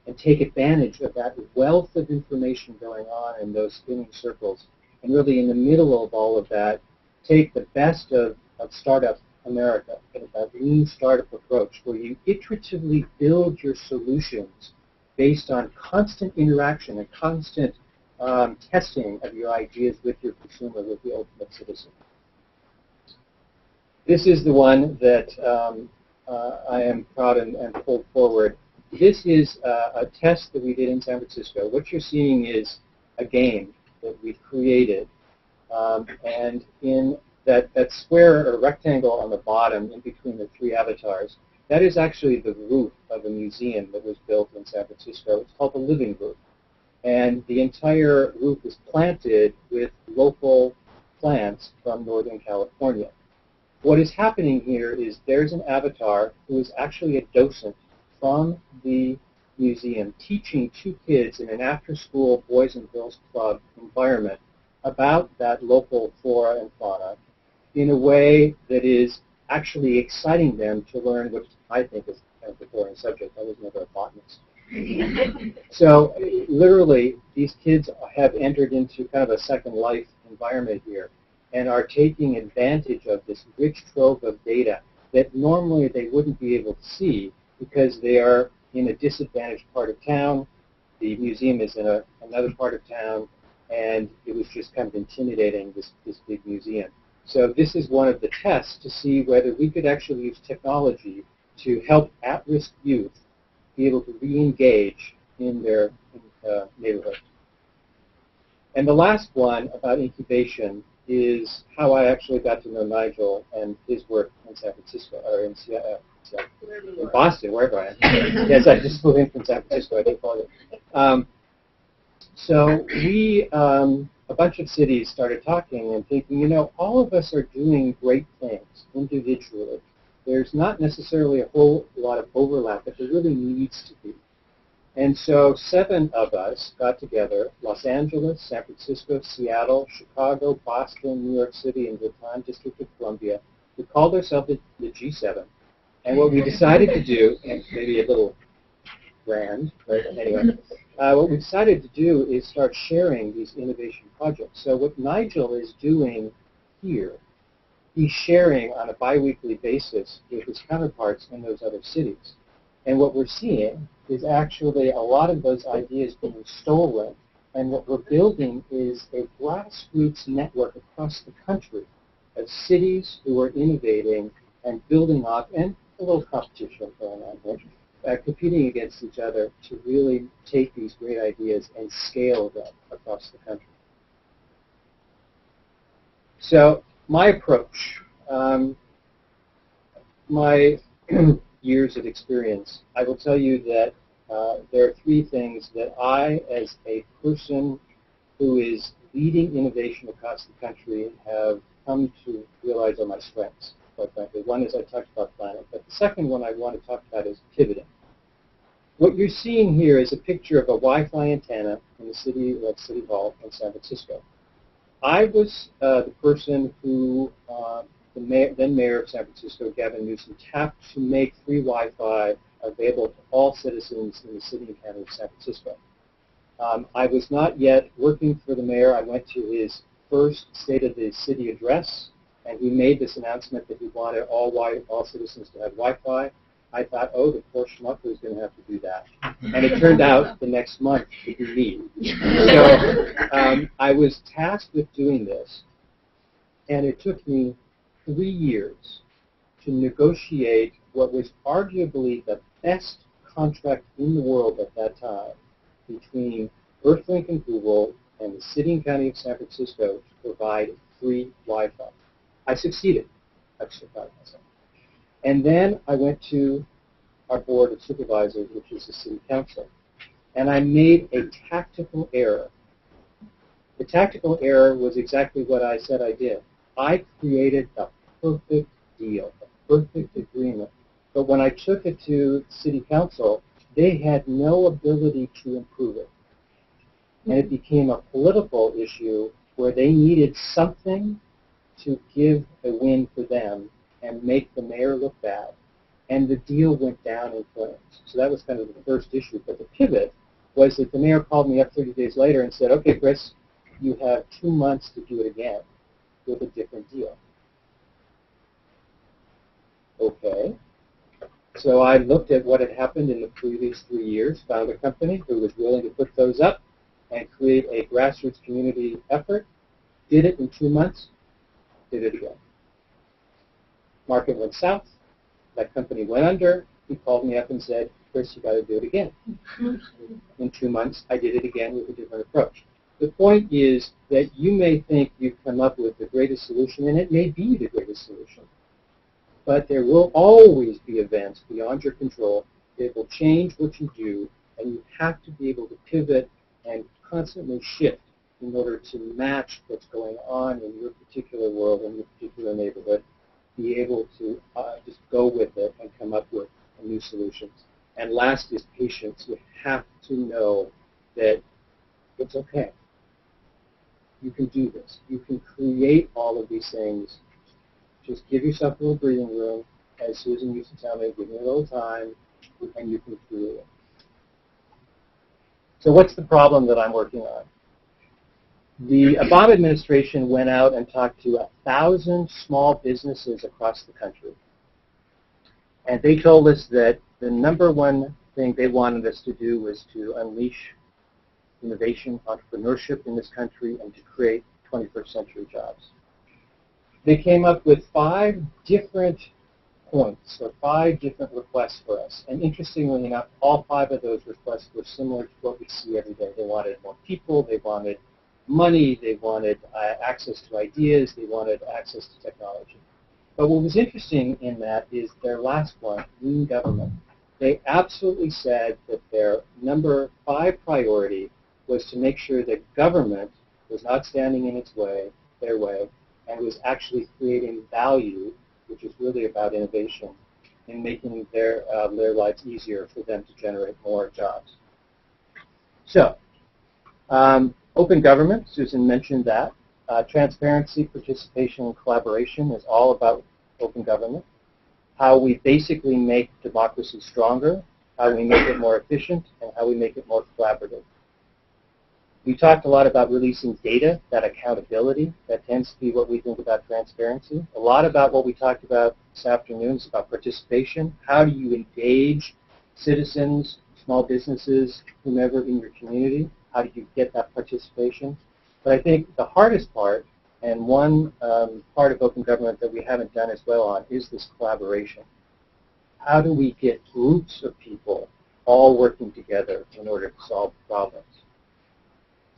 and take advantage of that wealth of information going on in those spinning circles, and really in the middle of all of that, take the best of Startup America, that lean startup approach where you iteratively build your solutions based on constant interaction and constant testing of your ideas with your consumer, with the ultimate citizen. This is the one that I am proud and pulled forward. This is a test that we did in San Francisco. What you're seeing is a game that we've created. And in that square or rectangle on the bottom in between the three avatars, that is actually the roof of a museum that was built in San Francisco. It's called the Living Roof. And the entire roof is planted with local plants from Northern California. What is happening here is there's an avatar who is actually a docent from the museum teaching two kids in an after-school Boys and Girls Club environment about that local flora and fauna in a way that is actually exciting them to learn, which I think is kind of the boring subject. I was never a botanist. So literally, these kids have entered into kind of a second life environment here and are taking advantage of this rich trove of data that normally they wouldn't be able to see because they are in a disadvantaged part of town. The museum is in another part of town, and it was just kind of intimidating, this big museum. So this is one of the tests to see whether we could actually use technology to help at-risk youth be able to re-engage in their neighborhood. And the last one about incubation is how I actually got to know Nigel and his work in San Francisco, or in Boston, wherever I am. Yes, I just flew in from San Francisco, I didn't call it. So we, a bunch of cities started talking and thinking, you know, all of us are doing great things individually. There's not necessarily a whole lot of overlap, but there really needs to be. And so 7 of us got together, Los Angeles, San Francisco, Seattle, Chicago, Boston, New York City, and the time District of Columbia. We called ourselves the G7. And what we decided to do, and maybe a little grand, but anyway, what we decided to do is start sharing these innovation projects. So what Nigel is doing here, he's sharing on a biweekly basis with his counterparts in those other cities. And what we're seeing is actually a lot of those ideas being stolen. And what we're building is a grassroots network across the country of cities who are innovating and building up, and a little competition going on here, competing against each other to really take these great ideas and scale them across the country. So my approach, my years of experience, I will tell you that there are 3 things that I, as a person who is leading innovation across the country, have come to realize are my strengths, quite frankly. One is I talked about planning, but the second one I want to talk about is pivoting. What you're seeing here is a picture of a Wi-Fi antenna in the City Hall in San Francisco. I was the person who then Mayor of San Francisco, Gavin Newsom, tapped to make free Wi-Fi available to all citizens in the city and county of San Francisco. I was not yet working for the mayor. I went to his first State of the City address, and he made this announcement that he wanted all citizens to have Wi-Fi. I thought, oh, the poor schmuck was going to have to do that. And it turned out the next month to be me. So I was tasked with doing this, and it took me 3 years to negotiate what was arguably the best contract in the world at that time between Earthlink and Google and the City and County of San Francisco to provide free Wi-Fi. I succeeded. I'm so proud of myself. And then I went to our Board of Supervisors, which is the City Council, and I made a tactical error. The tactical error was exactly what I said I did. I created the perfect deal, the perfect agreement. But when I took it to City Council, they had no ability to improve it. And it became a political issue where they needed something to give a win for them and make the mayor look bad. And the deal went down in flames. So that was kind of the first issue. But the pivot was that the mayor called me up 30 days later and said, okay, Chris, you have 2 months to do it again with a different deal. Okay. So I looked at what had happened in the previous 3 years, found a company who was willing to put those up and create a grassroots community effort, did it in 2 months, did it again. Market went south. That company went under. He called me up and said, Chris, you got to do it again. In 2 months, I did it again with a different approach. The point is that you may think you've come up with the greatest solution, and it may be the greatest solution. But there will always be events beyond your control that will change what you do, and you have to be able to pivot and constantly shift in order to match what's going on in your particular world, in your particular neighborhood, be able to just go with it and come up with new solutions. And last is patience. You have to know that it's okay. You can do this. You can create all of these things. Just give yourself a little breathing room. As Susan used to tell me, give me a little time, and you can create it. So what's the problem that I'm working on? The Obama administration went out and talked to 1,000 small businesses across the country. And they told us that the number one thing they wanted us to do was to unleash innovation, entrepreneurship in this country, and to create 21st century jobs. They came up with 5 different points, or 5 different requests for us. And interestingly enough, all 5 of those requests were similar to what we see every day. They wanted more people, they wanted money, they wanted access to ideas, they wanted access to technology. But what was interesting in that is their last one, lean government. They absolutely said that their number 5 priority was to make sure that government was not standing in its way, their way, and was actually creating value, which is really about innovation, in making their lives easier for them to generate more jobs. So, open government, Susan mentioned that. Transparency, participation, and collaboration is all about open government. How we basically make democracy stronger, how we make it more efficient, and how we make it more collaborative. We talked a lot about releasing data, that accountability. That tends to be what we think about transparency. A lot about what we talked about this afternoon is about participation. How do you engage citizens, small businesses, whomever in your community? How do you get that participation? But I think the hardest part, and one part of open government that we haven't done as well on, is this collaboration. How do we get groups of people all working together in order to solve problems?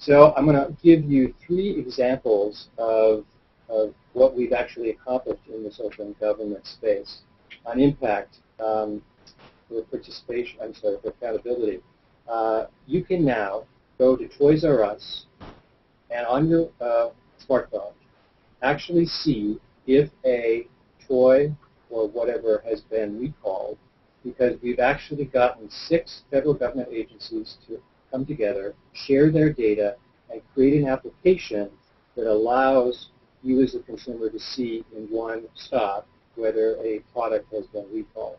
So I'm going to give you 3 examples of what we've actually accomplished in this open government space on impact for participation, for accountability. You can now go to Toys R Us and on your smartphone actually see if a toy or whatever has been recalled, because we've actually gotten 6 federal government agencies to come together, share their data, and create an application that allows you as a consumer to see in one stop whether a product has been recalled.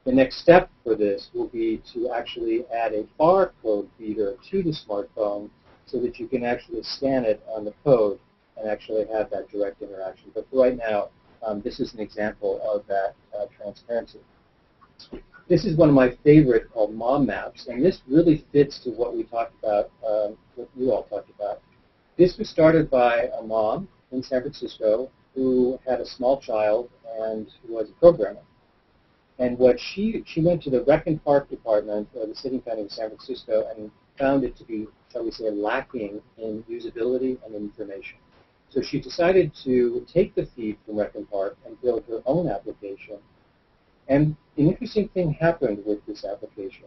The next step for this will be to actually add a barcode reader to the smartphone so that you can actually scan it on the code and actually have that direct interaction. But for right now, this is an example of that transparency. This is one of my favorite called Mom Maps, and this really fits to what we talked about, what you all talked about. This was started by a mom in San Francisco who had a small child and who was a programmer. And what she went to the Rec and Park Department of the City and County of San Francisco and found it to be, shall we say, lacking in usability and information. So she decided to take the feed from Rec and Park and build her own application. And an interesting thing happened with this application.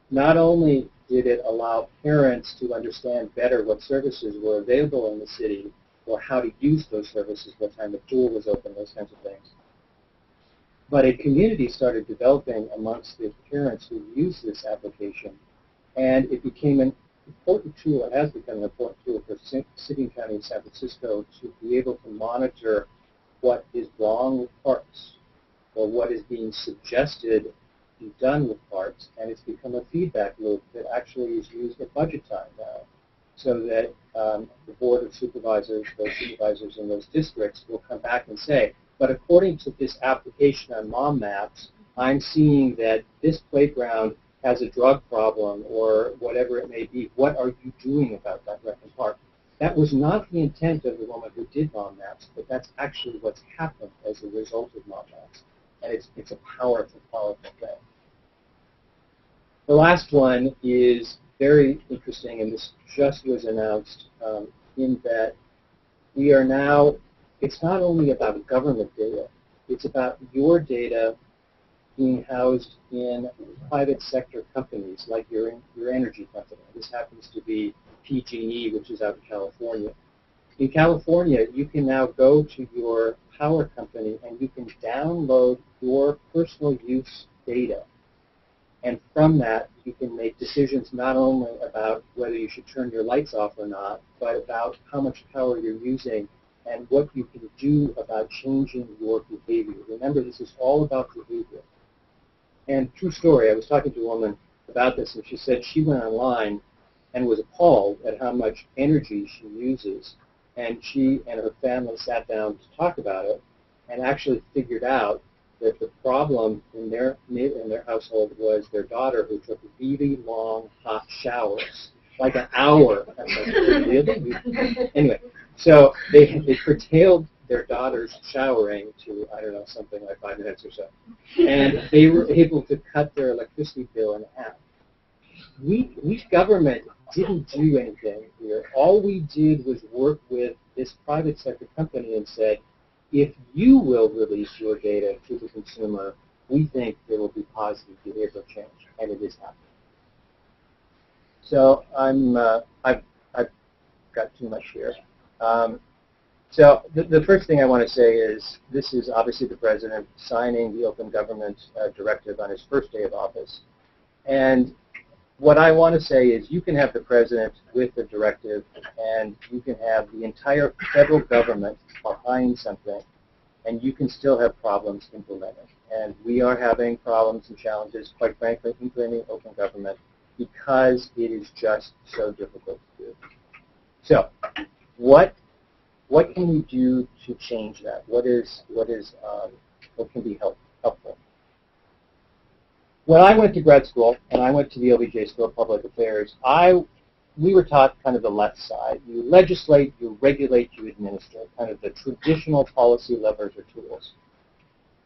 Not only did it allow parents to understand better what services were available in the city or how to use those services, what time the pool was open, those kinds of things, but a community started developing amongst the parents who used this application, and it became an important tool, it has become an important tool for City and County of San Francisco to be able to monitor what is wrong with parks or what is being suggested be done with parks, and it's become a feedback loop that actually is used at budget time now, so that the Board of Supervisors, those supervisors in those districts will come back and say, but according to this application on Mom Maps, I'm seeing that this playground has a drug problem or whatever it may be. What are you doing about that Rec and Park? That was not the intent of the woman who did Mom Maps, but that's actually what's happened as a result of Mom Maps. And it's a powerful, powerful thing. The last one is very interesting, and this just was announced in that we are now, it's not only about government data, it's about your data being housed in private sector companies like your energy company. This happens to be PG&E, which is out in California. In California, you can now go to your power company and you can download your personal use data. And from that, you can make decisions not only about whether you should turn your lights off or not, but about how much power you're using and what you can do about changing your behavior. Remember, this is all about behavior. And true story, I was talking to a woman about this, and she said she went online and was appalled at how much energy she uses. And she and her family sat down to talk about it and actually figured out that the problem in their household was their daughter who took really long, hot showers, like an hour. Anyway, so they curtailed their daughter's showering to, I don't know, something like 5 minutes or so. And they were able to cut their electricity bill in half. We government didn't do anything here. All we did was work with this private sector company and said, if you will release your data to the consumer, we think there will be positive behavioral change, and it is happening. So I've got too much here. So the first thing I want to say is this is obviously the president signing the Open Government Directive on his first day of office. And what I want to say is you can have the president with the directive, and you can have the entire federal government behind something, and you can still have problems implementing. And we are having problems and challenges, quite frankly, implementing open government because it is just so difficult to do. So, what can we do to change that? What can be helpful? When I went to grad school, and I went to the LBJ School of Public Affairs, we were taught kind of the left side. You legislate, you regulate, you administer, kind of the traditional policy levers or tools.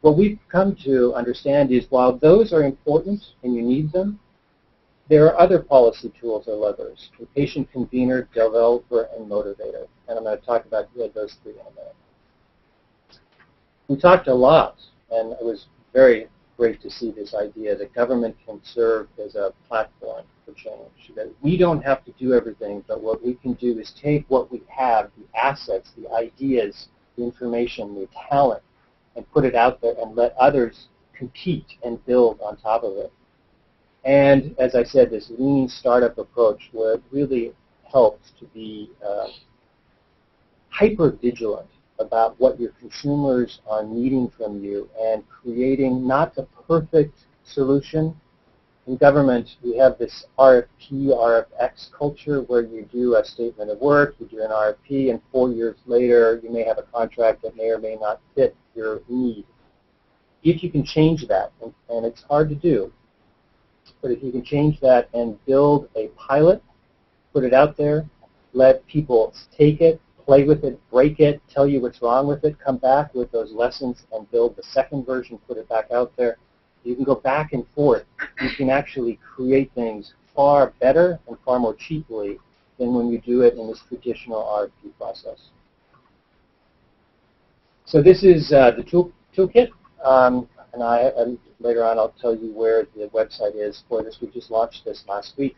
What we've come to understand is while those are important and you need them, there are other policy tools or levers: the patient convener, developer, and motivator. And I'm going to talk about those three in a minute. We talked a lot, and it was very great to see this idea that government can serve as a platform for change, that we don't have to do everything, but what we can do is take what we have, the assets, the ideas, the information, the talent, and put it out there and let others compete and build on top of it. And as I said, this lean startup approach where it really helps to be hyper-vigilant about what your consumers are needing from you and creating not the perfect solution. In government, we have this RFP, RFX culture where you do a statement of work, you do an RFP, and 4 years later you may have a contract that may or may not fit your need. If you can change that, and it's hard to do, but if you can change that and build a pilot, put it out there, let people take it, play with it, break it, tell you what's wrong with it, come back with those lessons and build the second version, put it back out there. You can go back and forth. You can actually create things far better and far more cheaply than when you do it in this traditional RFP process. So this is the toolkit, and later on I'll tell you where the website is for this. We just launched this last week.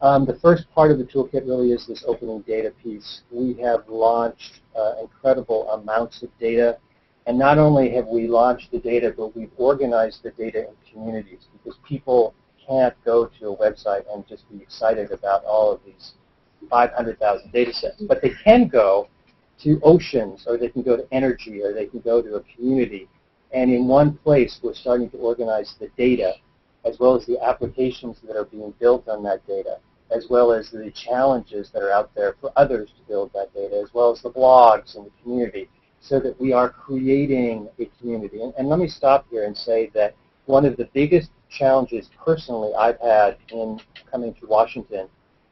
The first part of the toolkit really is this opening data piece. We have launched incredible amounts of data, and not only have we launched the data, but we've organized the data in communities, because people can't go to a website and just be excited about all of these 500,000 data sets, but they can go to oceans, or they can go to energy, or they can go to a community, and in one place we're starting to organize the data as well as the applications that are being built on that data, as well as the challenges that are out there for others to build that data, as well as the blogs and the community, so that we are creating a community. And let me stop here and say that one of the biggest challenges personally I've had in coming to Washington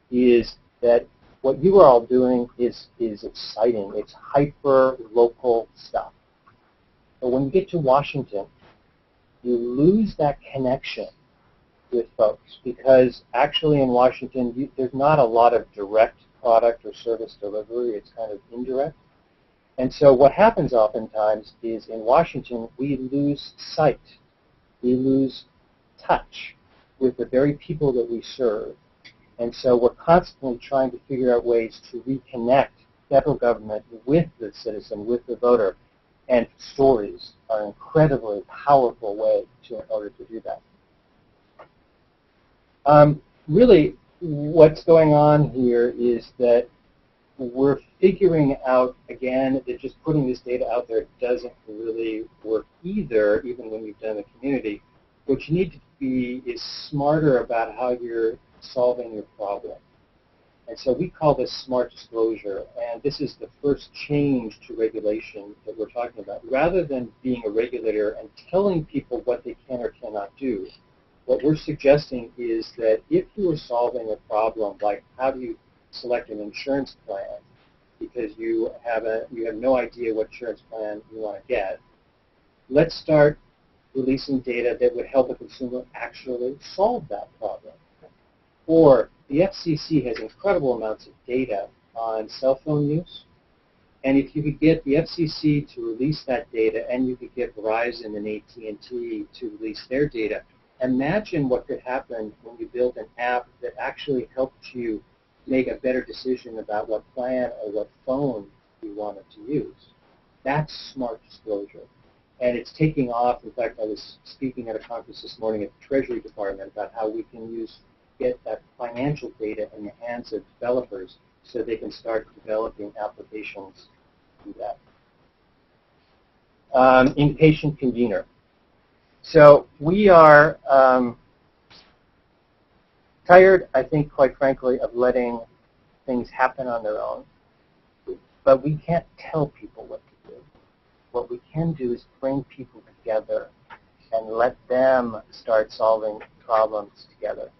is that what you are all doing is exciting. It's hyper-local stuff. But when you get to Washington, you lose that connection with folks, because actually in Washington there's not a lot of direct product or service delivery. It's kind of indirect. And so what happens oftentimes is in Washington we lose sight, we lose touch with the very people that we serve. And so we're constantly trying to figure out ways to reconnect federal government with the citizen, with the voter, and stories are an incredibly powerful way in order to do that. Really, what's going on here is that we're figuring out, again, that just putting this data out there doesn't really work either, even when you've done the community. What you need to be is smarter about how you're solving your problem. And so we call this smart disclosure, and this is the first change to regulation that we're talking about. Rather than being a regulator and telling people what they can or cannot do, what we're suggesting is that if you are solving a problem, like how do you select an insurance plan because you have no idea what insurance plan you want to get, let's start releasing data that would help a consumer actually solve that problem. Or the FCC has incredible amounts of data on cell phone use, and if you could get the FCC to release that data, and you could get Verizon and AT&T to release their data, imagine what could happen when you build an app that actually helped you make a better decision about what plan or what phone you wanted to use. That's smart disclosure. And it's taking off. In fact, I was speaking at a conference this morning at the Treasury Department about how we can get that financial data in the hands of developers so they can start developing applications to that. Inpatient convener. So we are tired, I think, quite frankly, of letting things happen on their own. But we can't tell people what to do. What we can do is bring people together and let them start solving problems together.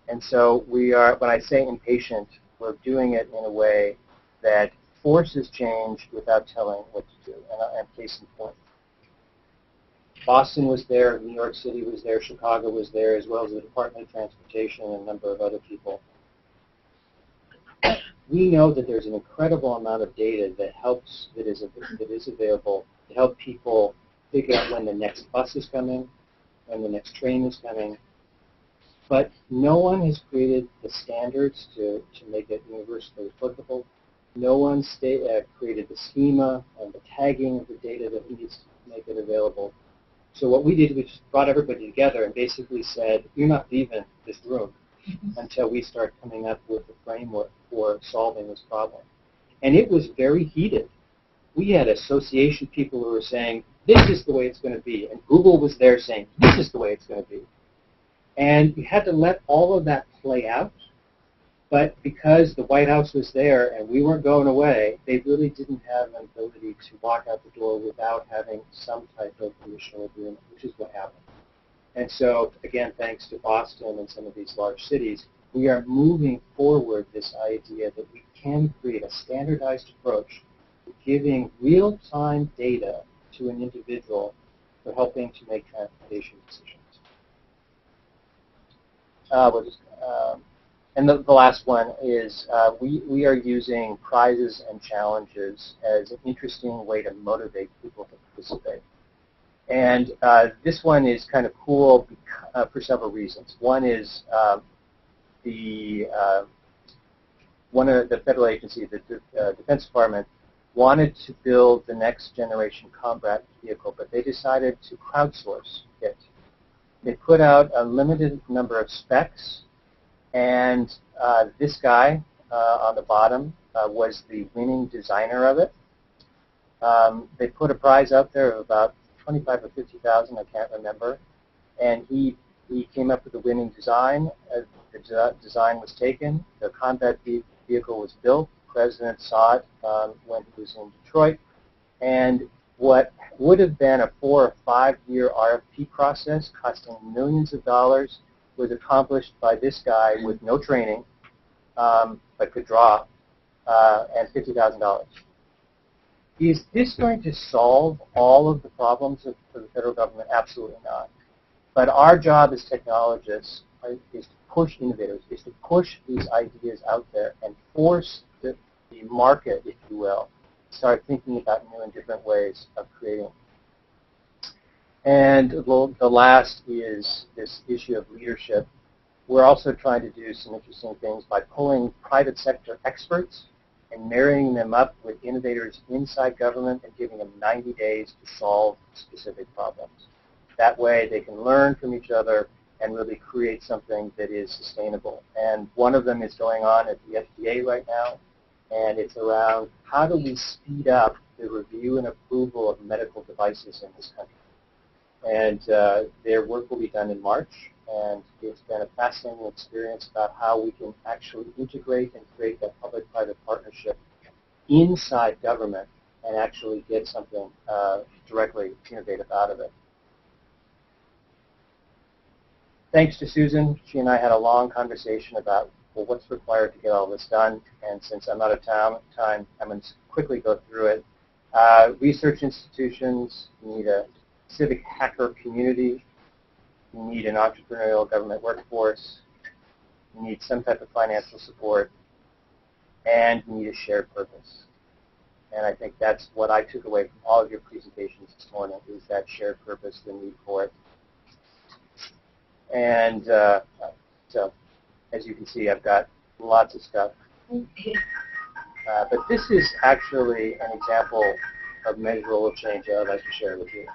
And so we are, when I say impatient, we're doing it in a way that forces change without telling what to do. And case in point, Boston was there, New York City was there, Chicago was there, as well as the Department of Transportation and a number of other people. We know that there's an incredible amount of data that is available to help people figure out when the next bus is coming, when the next train is coming. But no one has created the standards to make it universally applicable. No one created the schema and the tagging of the data that needs to make it available. So what we did, we just brought everybody together and basically said, you're not leaving this room until we start coming up with a framework for solving this problem. And it was very heated. We had association people who were saying, this is the way it's going to be. And Google was there saying, this is the way it's going to be. And you had to let all of that play out. But because the White House was there and we weren't going away, they really didn't have an ability to walk out the door without having some type of initial agreement, which is what happened. And so, again, thanks to Boston and some of these large cities, we are moving forward this idea that we can create a standardized approach to giving real-time data to an individual for helping to make transportation decisions. And the last one is we are using prizes and challenges as an interesting way to motivate people to participate. And this one is kind of cool for several reasons. One is one of the federal agency, the Defense Department, wanted to build the next generation combat vehicle, but they decided to crowdsource it. They put out a limited number of specs, and this guy on the bottom was the winning designer of it. They put a prize out there of about 25 or 50,000, I can't remember, and he came up with the winning design. The design was taken. The combat vehicle was built. The president saw it when he was in Detroit, and what would have been a 4 or 5 year RFP process costing millions of dollars was accomplished by this guy with no training, but could draw, and $50,000. Is this going to solve all of the problems for the federal government? Absolutely not. But our job as technologists is to push innovators, is to push these ideas out there and force the market, if you will, start thinking about new and different ways of creating. And the last is this issue of leadership. We're also trying to do some interesting things by pulling private sector experts and marrying them up with innovators inside government and giving them 90 days to solve specific problems. That way they can learn from each other and really create something that is sustainable. And one of them is going on at the FDA right now, and it's around how do we speed up the review and approval of medical devices in this country. And their work will be done in March, and it's been a fascinating experience about how we can actually integrate and create that public-private partnership inside government and actually get something directly innovative out of it. Thanks to Susan, she and I had a long conversation about, well, what's required to get all this done, and since I'm out of time, I'm going to quickly go through it. Research institutions, you need a civic hacker community, you need an entrepreneurial government workforce, you need some type of financial support, and you need a shared purpose. And I think that's what I took away from all of your presentations this morning, is that shared purpose, the need for it. And so, as you can see, I've got lots of stuff. But this is actually an example of measurable change that I'd like to share with you.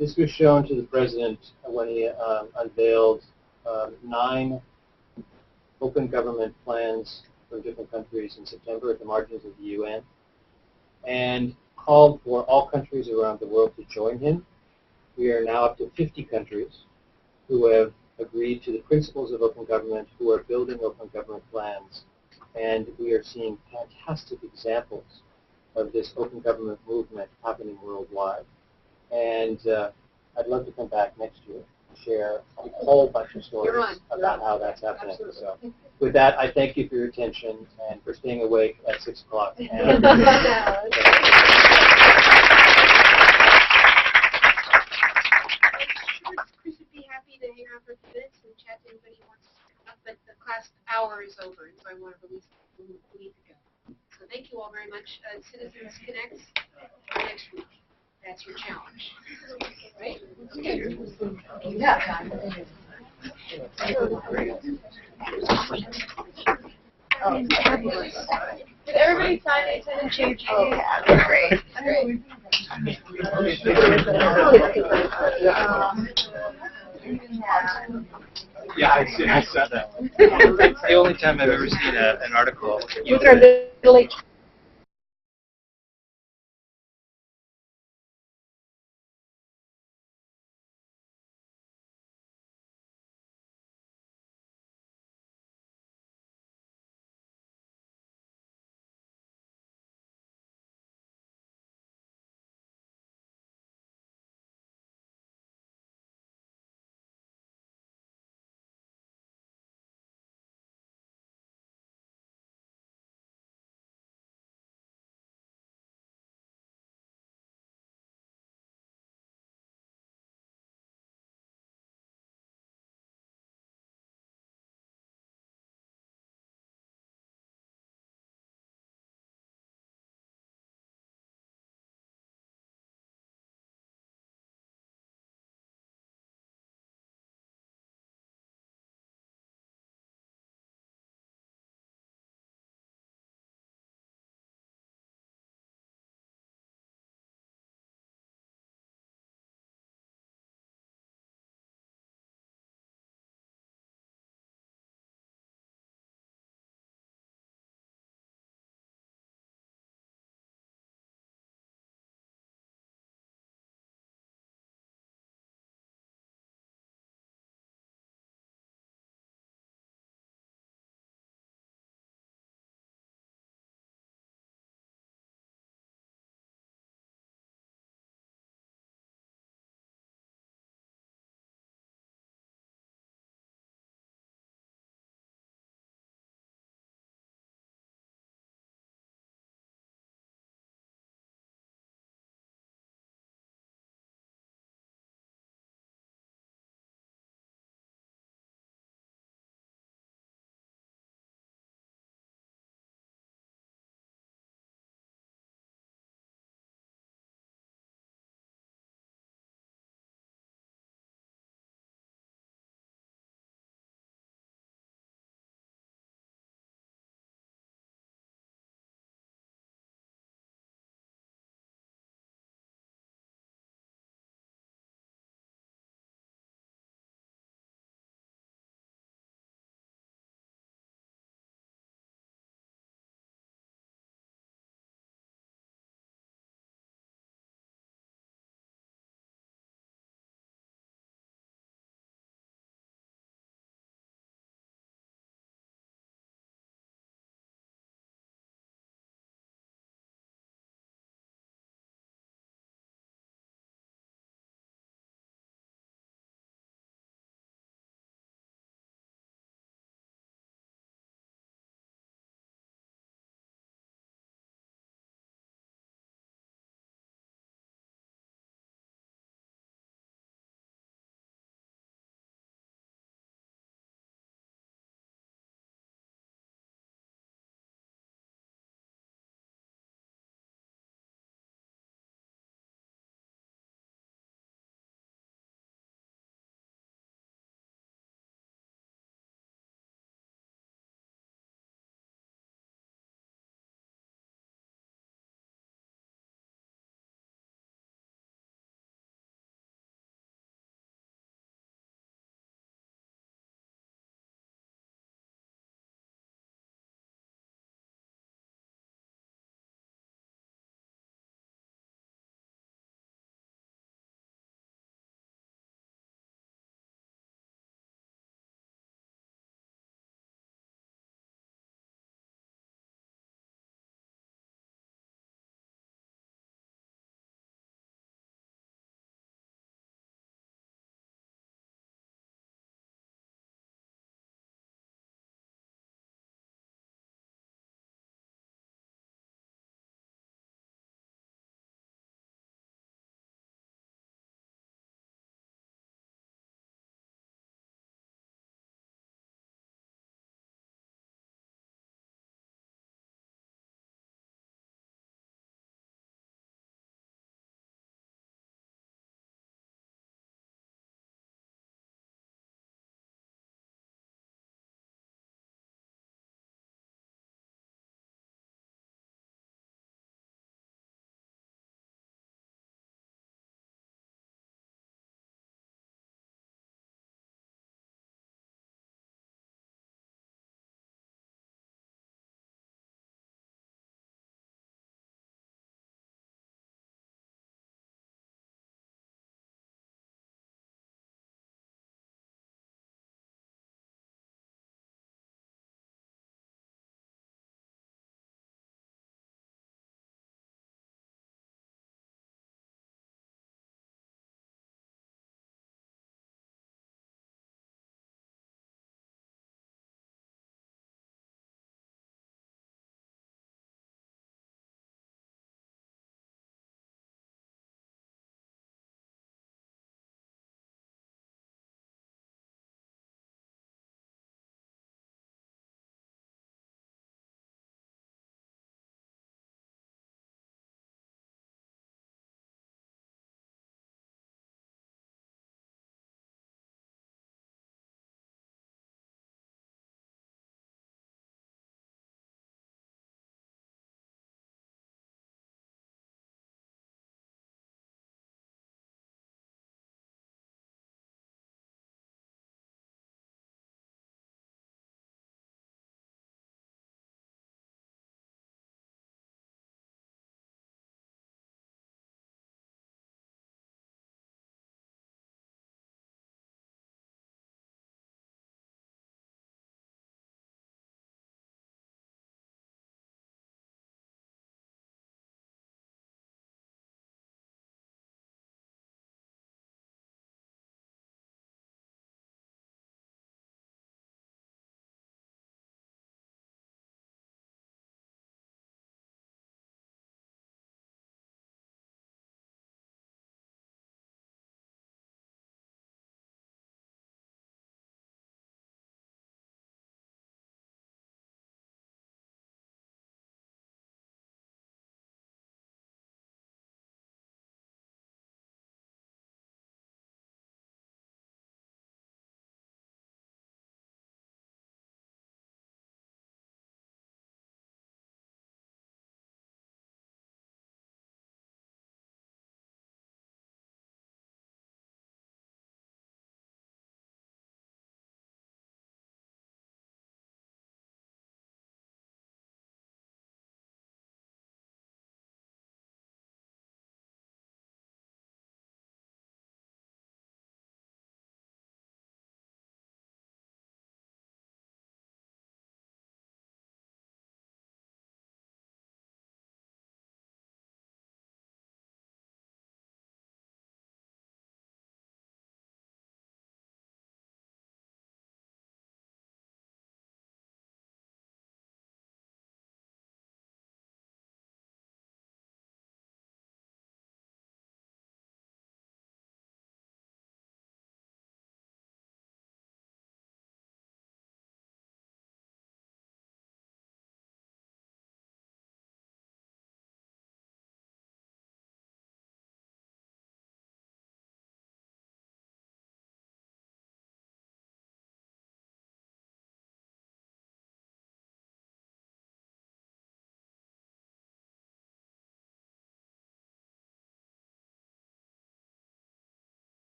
This was shown to the president when he unveiled 9 open government plans from different countries in September at the margins of the UN, and called for all countries around the world to join him. We are now up to 50 countries who have agreed to the principles of open government, who are building open government plans, and we are seeing fantastic examples of this open government movement happening worldwide. And I'd love to come back next year and share a whole bunch of stories about how that's happening. So with that, I thank you for your attention and for staying awake at 6 o'clock. Chris would be happy to hang out for a few minutes and chat to anybody who wants to come up, but the class hour is over, and so I want to release we need to go. So thank you all very much. Citizens Connect next week. That's your challenge. Right? Okay. Yeah. Did everybody sign it and change? Oh, yeah, great. Great. Yeah, I saw that one. It's the only time I've ever seen an article. With our middle-aged